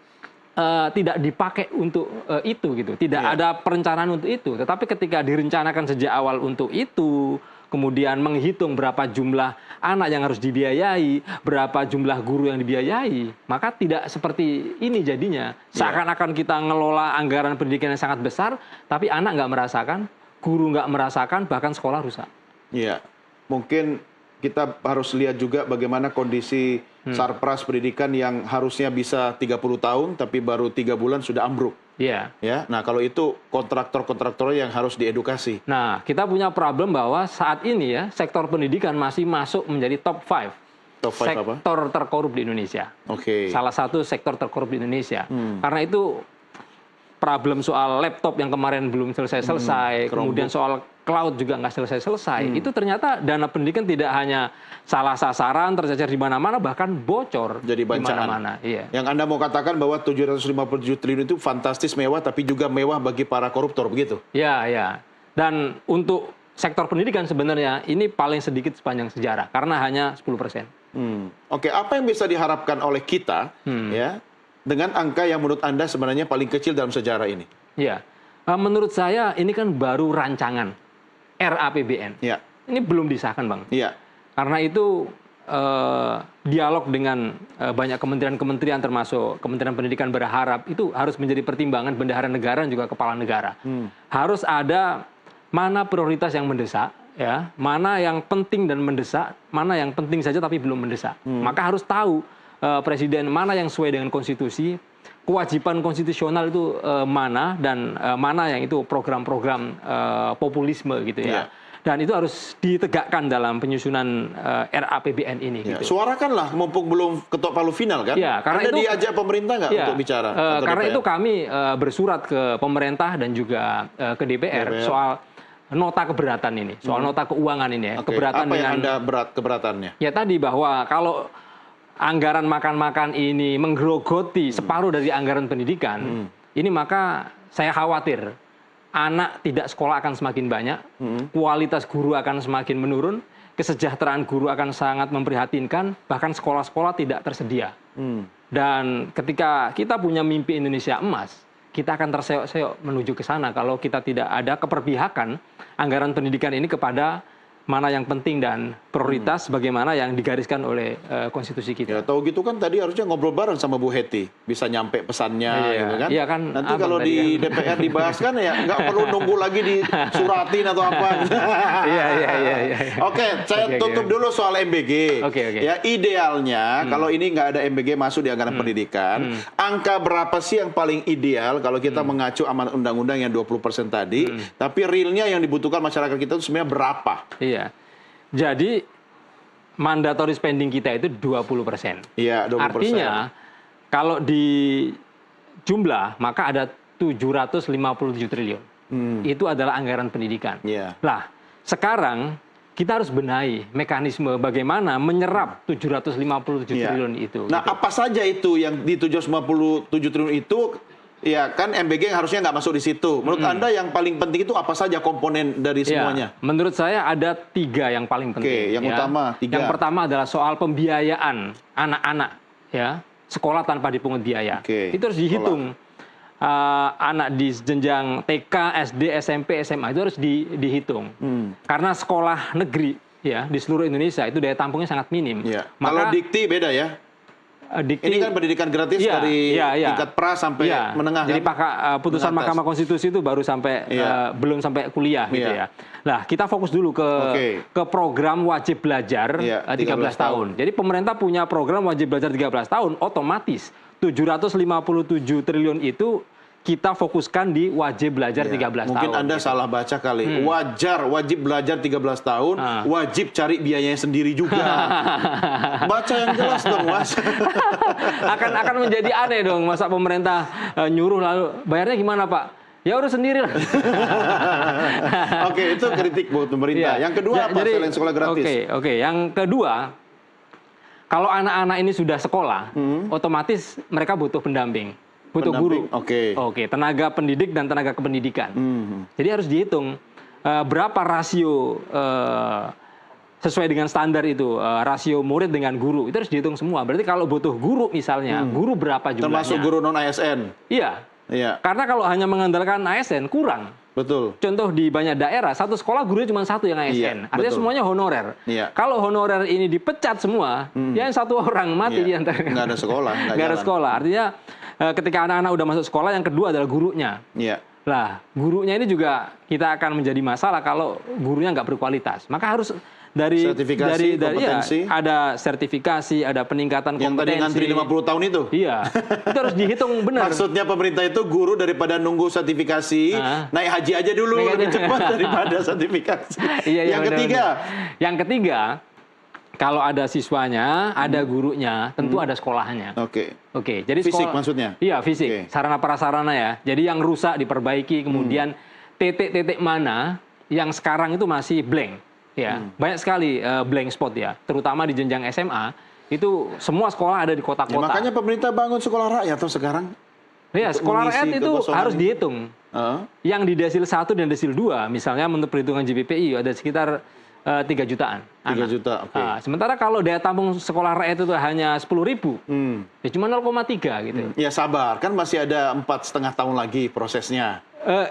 Speaker 5: tidak dipakai untuk itu gitu. Tidak ada perencanaan untuk itu. Tetapi ketika direncanakan sejak awal untuk itu, kemudian menghitung berapa jumlah anak yang harus dibiayai, berapa jumlah guru yang dibiayai, maka tidak seperti ini jadinya. Seakan-akan kita ngelola anggaran pendidikan yang sangat besar, tapi anak nggak merasakan, guru nggak merasakan, bahkan sekolah rusak.
Speaker 1: Iya, mungkin kita harus lihat juga bagaimana kondisi Sarpras pendidikan yang harusnya bisa 30 tahun, tapi baru 3 bulan sudah ambruk.
Speaker 5: Iya.
Speaker 1: Ya, nah kalau itu kontraktor-kontraktor yang harus diedukasi.
Speaker 5: Nah, kita punya problem bahwa saat ini ya sektor pendidikan masih masuk menjadi top 5
Speaker 1: Top 5 apa?
Speaker 5: sektor terkorup di Indonesia.
Speaker 1: Oke.
Speaker 5: Salah satu sektor terkorup di Indonesia. Karena itu problem soal laptop yang kemarin belum selesai-selesai, kemudian soal cloud juga nggak selesai-selesai. Itu ternyata dana pendidikan tidak hanya salah sasaran, tercecer di mana-mana, bahkan bocor
Speaker 1: Jadi
Speaker 5: di
Speaker 1: bancaan.
Speaker 5: mana-mana. Iya.
Speaker 1: Yang Anda mau katakan bahwa 757 triliun itu fantastis mewah, tapi juga mewah bagi para koruptor, begitu?
Speaker 5: Ya, ya. Dan untuk sektor pendidikan sebenarnya ini paling sedikit sepanjang sejarah, karena hanya 10%.
Speaker 1: Oke, apa yang bisa diharapkan oleh kita ya dengan angka yang menurut Anda sebenarnya paling kecil dalam sejarah ini?
Speaker 5: Ya, menurut saya ini kan baru rancangan RAPBN.
Speaker 1: Ya,
Speaker 5: Ini belum disahkan, Bang.
Speaker 1: iya.
Speaker 5: Karena itu dialog dengan banyak kementerian-kementerian termasuk Kementerian Pendidikan berharap itu harus menjadi pertimbangan bendahara negara dan juga kepala negara. Harus ada mana prioritas yang mendesak, ya, mana yang penting dan mendesak, mana yang penting saja tapi belum mendesak. Maka harus tahu presiden mana yang sesuai dengan konstitusi, kewajiban konstitusional itu mana dan mana yang itu program-program populisme gitu ya. Dan itu harus ditegakkan dalam penyusunan RAPBN ini.
Speaker 1: Ya,
Speaker 5: Gitu.
Speaker 1: suarakanlah mumpung belum ketok palu final kan?
Speaker 5: Ya, karena
Speaker 1: Anda
Speaker 5: itu
Speaker 1: diajak pemerintah nggak untuk bicara? Atau
Speaker 5: karena
Speaker 1: DPR?
Speaker 5: itu kami bersurat ke pemerintah dan juga ke DPR soal nota keberatan ini, soal nota keuangan ini ya,
Speaker 1: Oke,
Speaker 5: keberatan
Speaker 1: apa
Speaker 5: dengan
Speaker 1: yang Anda keberatannya?
Speaker 5: ya tadi bahwa kalau anggaran makan-makan ini menggerogoti separuh dari anggaran pendidikan, ini maka saya khawatir anak tidak sekolah akan semakin banyak, kualitas guru akan semakin menurun, kesejahteraan guru akan sangat memprihatinkan, bahkan sekolah-sekolah tidak tersedia. Dan ketika kita punya mimpi Indonesia emas, kita akan terseok-seok menuju ke sana kalau kita tidak ada keperpihakan anggaran pendidikan ini kepada mana yang penting dan prioritas bagaimana yang digariskan oleh konstitusi
Speaker 1: Ya,
Speaker 5: kita.
Speaker 1: tahu gitu kan tadi harusnya ngobrol bareng sama Bu Heti, bisa nyampe pesannya
Speaker 5: Iya,
Speaker 1: gitu kan.
Speaker 5: iya kan,
Speaker 1: Nanti
Speaker 5: abang
Speaker 1: kalau
Speaker 5: tadi
Speaker 1: di
Speaker 5: kan.
Speaker 1: DPR dibahas kan ya nggak perlu nunggu lagi disuratin atau apa.
Speaker 5: Iya.
Speaker 1: Oke, saya
Speaker 5: Oke.
Speaker 1: tutup dulu soal MBG.
Speaker 5: Oke.
Speaker 1: Ya idealnya kalau ini nggak ada MBG masuk di anggaran pendidikan, angka berapa sih yang paling ideal kalau kita mengacu amanat undang-undang yang 20% tadi, tapi realnya yang dibutuhkan masyarakat kita itu sebenarnya berapa?
Speaker 5: Iya. Jadi mandatory spending kita itu 20%.
Speaker 1: Iya, 20%.
Speaker 5: Artinya kalau di jumlah maka ada 757 triliun. Itu adalah anggaran pendidikan.
Speaker 1: Iya.
Speaker 5: Lah, sekarang kita harus benahi mekanisme bagaimana menyerap 757 triliun itu.
Speaker 1: Nah,
Speaker 5: gitu.
Speaker 1: apa saja itu yang di 757 triliun itu? Ya kan MBG yang harusnya nggak masuk di situ. Menurut Anda yang paling penting itu apa saja komponen dari semuanya?
Speaker 5: Ya, menurut saya ada 3 yang paling penting.
Speaker 1: Oke, yang utama 3.
Speaker 5: Yang pertama adalah soal pembiayaan anak-anak, ya, sekolah tanpa dipungut biaya.
Speaker 1: Oke,
Speaker 5: Itu harus dihitung. Anak di jenjang TK, SD, SMP, SMA itu harus dihitung. Karena sekolah negeri ya di seluruh Indonesia itu daya tampungnya sangat minim.
Speaker 1: Ya. Kalau dikti beda ya.
Speaker 5: Dikti,
Speaker 1: Ini kan pendidikan gratis
Speaker 5: Iya,
Speaker 1: dari
Speaker 5: iya.
Speaker 1: tingkat pra sampai
Speaker 5: Iya.
Speaker 1: menengah
Speaker 5: Jadi
Speaker 1: kan?
Speaker 5: putusan
Speaker 1: Menengah atas.
Speaker 5: Mahkamah Konstitusi itu baru sampai
Speaker 1: Iya.
Speaker 5: belum sampai kuliah gitu
Speaker 1: Iya.
Speaker 5: ya. Nah, kita fokus dulu ke program wajib belajar
Speaker 1: Iya,
Speaker 5: 13 tahun. Jadi pemerintah punya program wajib belajar 13 tahun, otomatis 757 triliun itu kita fokuskan di wajib belajar
Speaker 1: Ya,
Speaker 5: 13
Speaker 1: mungkin
Speaker 5: tahun.
Speaker 1: Anda
Speaker 5: gitu.
Speaker 1: salah baca kali. Wajib belajar 13 tahun, wajib cari biayanya sendiri juga. Baca yang jelas dong, Mas.
Speaker 5: akan menjadi aneh dong masa pemerintah nyuruh lalu bayarnya gimana, Pak? Ya urus sendiri lah.
Speaker 1: Oke, itu kritik buat pemerintah.
Speaker 5: Iya.
Speaker 1: Yang kedua apa selain sekolah gratis?
Speaker 5: Oke. Yang kedua, kalau anak-anak ini sudah sekolah, otomatis mereka butuh pendamping, butuh guru.
Speaker 1: Oke.
Speaker 5: Tenaga pendidik dan tenaga kependidikan. Jadi harus dihitung berapa rasio sesuai dengan standar itu, rasio murid dengan guru itu harus dihitung semua. Berarti kalau butuh guru misalnya, guru berapa jumlahnya?
Speaker 1: Termasuk guru non ASN.
Speaker 5: Iya.
Speaker 1: Iya,
Speaker 5: Karena kalau hanya mengandalkan ASN kurang.
Speaker 1: betul.
Speaker 5: Contoh di banyak daerah, satu sekolah gurunya cuma satu yang ASN.
Speaker 1: Iya,
Speaker 5: Artinya
Speaker 1: betul.
Speaker 5: semuanya honorer.
Speaker 1: Iya.
Speaker 5: Kalau honorer ini dipecat semua, ya yang satu orang mati
Speaker 1: Iya.
Speaker 5: di antara.
Speaker 1: Nggak ada sekolah, nggak
Speaker 5: Nggak ada
Speaker 1: jalan.
Speaker 5: sekolah. Artinya ketika anak-anak udah masuk sekolah, yang kedua adalah gurunya.
Speaker 1: Iya.
Speaker 5: Lah, gurunya ini juga kita akan menjadi masalah kalau gurunya nggak berkualitas. Maka harus dari
Speaker 1: Sertifikasi, kompetensi.
Speaker 5: ya, ada sertifikasi, ada peningkatan
Speaker 1: Yang tadi
Speaker 5: kompetensi.
Speaker 1: ngantri 50 tahun itu.
Speaker 5: Iya, itu harus dihitung benar.
Speaker 1: Maksudnya pemerintah itu guru daripada nunggu sertifikasi, naik haji aja dulu
Speaker 5: Naik
Speaker 1: lebih
Speaker 5: haji.
Speaker 1: cepat daripada sertifikasi.
Speaker 5: Iya,
Speaker 1: Yang
Speaker 5: benar,
Speaker 1: ketiga,
Speaker 5: benar. Yang ketiga, kalau ada siswanya, ada gurunya, tentu ada sekolahnya.
Speaker 1: Oke.
Speaker 5: Oke, jadi
Speaker 1: Fisik maksudnya?
Speaker 5: Iya, fisik.
Speaker 1: Oke.
Speaker 5: Sarana prasarana ya. Jadi yang rusak diperbaiki, kemudian titik-titik mana yang sekarang itu masih blank. Ya, banyak sekali blank spot ya, terutama di jenjang SMA. Itu semua sekolah ada di
Speaker 1: Ya,
Speaker 5: kota-kota.
Speaker 1: makanya pemerintah bangun sekolah rakyat tuh sekarang.
Speaker 5: Ya,
Speaker 1: untuk
Speaker 5: sekolah
Speaker 1: mengisi
Speaker 5: rakyat itu
Speaker 1: kekosongan
Speaker 5: harus
Speaker 1: ini.
Speaker 5: dihitung. Yang di desil 1 dan desil 2, misalnya menurut perhitungan JPPI ada sekitar 3 jutaan.
Speaker 1: 3 juta, oke.
Speaker 5: Sementara kalau daya tampung sekolah rakyat itu hanya 10.000, ya cuma 0,3 gitu.
Speaker 1: Ya sabar, kan masih ada 4,5 tahun lagi prosesnya.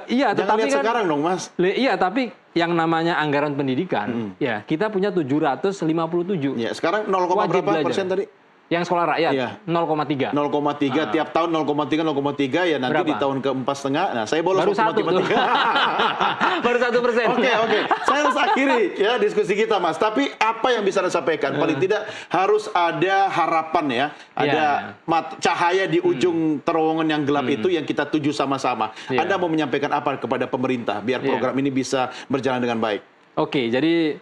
Speaker 5: Iya,
Speaker 1: Jangan
Speaker 5: tetapi
Speaker 1: lihat
Speaker 5: kan,
Speaker 1: sekarang dong, Mas.
Speaker 5: Iya, tapi yang namanya anggaran pendidikan, ya kita punya 757.
Speaker 1: Ya, sekarang 0,
Speaker 5: Wajib
Speaker 1: berapa
Speaker 5: belajar.
Speaker 1: persen tadi?
Speaker 5: Yang sekolah rakyat,
Speaker 1: Iya.
Speaker 5: 0,3.
Speaker 1: 0,3 tiap tahun 0,3 ya nanti
Speaker 5: Berapa?
Speaker 1: di tahun ke-4,5. Nah, saya bolos
Speaker 5: Baru
Speaker 1: waktu
Speaker 5: 1 tuh.
Speaker 1: matematika.
Speaker 5: Baru 1%.
Speaker 1: Oke. Saya harus akhiri ya diskusi kita, Mas. Tapi apa yang bisa Anda sampaikan? Paling tidak harus ada harapan ya. Ada cahaya di ujung terowongan yang gelap itu yang kita tuju sama-sama.
Speaker 5: Iya.
Speaker 1: Anda mau menyampaikan apa kepada pemerintah biar program ini bisa berjalan dengan baik?
Speaker 5: Oke, jadi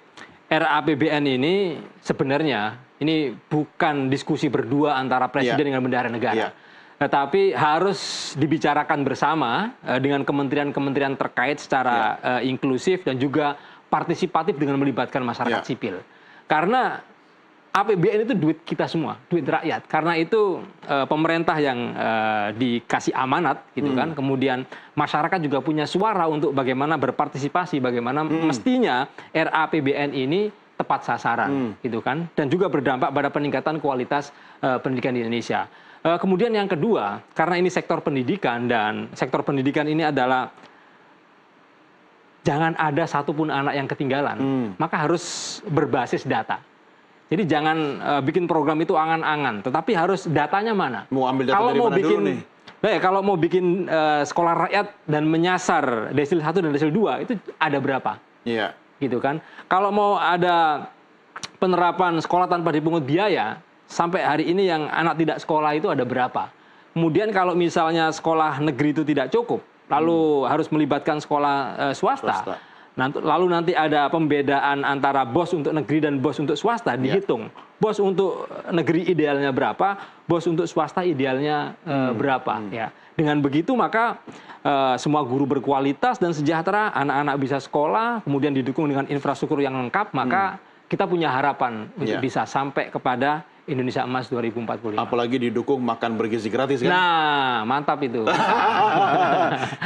Speaker 5: RAPBN ini sebenarnya ini bukan diskusi berdua antara presiden dengan bendahara negara.
Speaker 1: Iya.
Speaker 5: Tetapi harus dibicarakan bersama dengan kementerian-kementerian terkait secara inklusif dan juga partisipatif dengan melibatkan masyarakat sipil. Karena APBN itu duit kita semua, duit rakyat. Karena itu pemerintah yang dikasih amanat gitu kan. Kemudian masyarakat juga punya suara untuk bagaimana berpartisipasi, bagaimana mestinya RAPBN ini tepat sasaran gitu kan, dan juga berdampak pada peningkatan kualitas pendidikan di Indonesia. Kemudian yang kedua, karena ini sektor pendidikan dan sektor pendidikan ini adalah jangan ada satupun anak yang ketinggalan, maka harus berbasis data. Jadi jangan bikin program itu angan-angan, tetapi harus datanya mana.
Speaker 1: Mau ambil data dari mana dulu nih?
Speaker 5: Kalau mau bikin sekolah rakyat dan menyasar desil 1 dan desil 2 itu ada berapa?
Speaker 1: Iya.
Speaker 5: Gitu kan. Kalau mau ada penerapan sekolah tanpa dipungut biaya, sampai hari ini yang anak tidak sekolah itu ada berapa? Kemudian kalau misalnya sekolah negeri itu tidak cukup, lalu harus melibatkan sekolah swasta. Lalu nanti ada pembedaan antara bos untuk negeri dan bos untuk swasta, dihitung. Bos untuk negeri idealnya berapa, bos untuk swasta idealnya berapa. Ya. Dengan begitu maka semua guru berkualitas dan sejahtera, anak-anak bisa sekolah, kemudian didukung dengan infrastruktur yang lengkap, maka kita punya harapan untuk bisa sampai kepada Indonesia Emas 2045.
Speaker 1: Apalagi didukung makan bergizi gratis kan?
Speaker 5: Nah, mantap itu.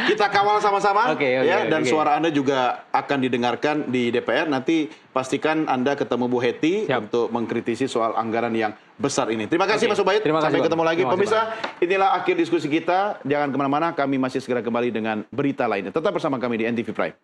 Speaker 1: Kita kawal sama-sama dan
Speaker 5: oke.
Speaker 1: suara Anda juga akan didengarkan di DPR. Nanti pastikan Anda ketemu Bu Hetty untuk mengkritisi soal anggaran yang besar ini. Terima kasih Mas Ubaid. Sampai ketemu lagi. Pemirsa, inilah akhir diskusi kita. Jangan kemana-mana, kami masih segera kembali dengan berita lainnya. Tetap bersama kami di NTV Prime.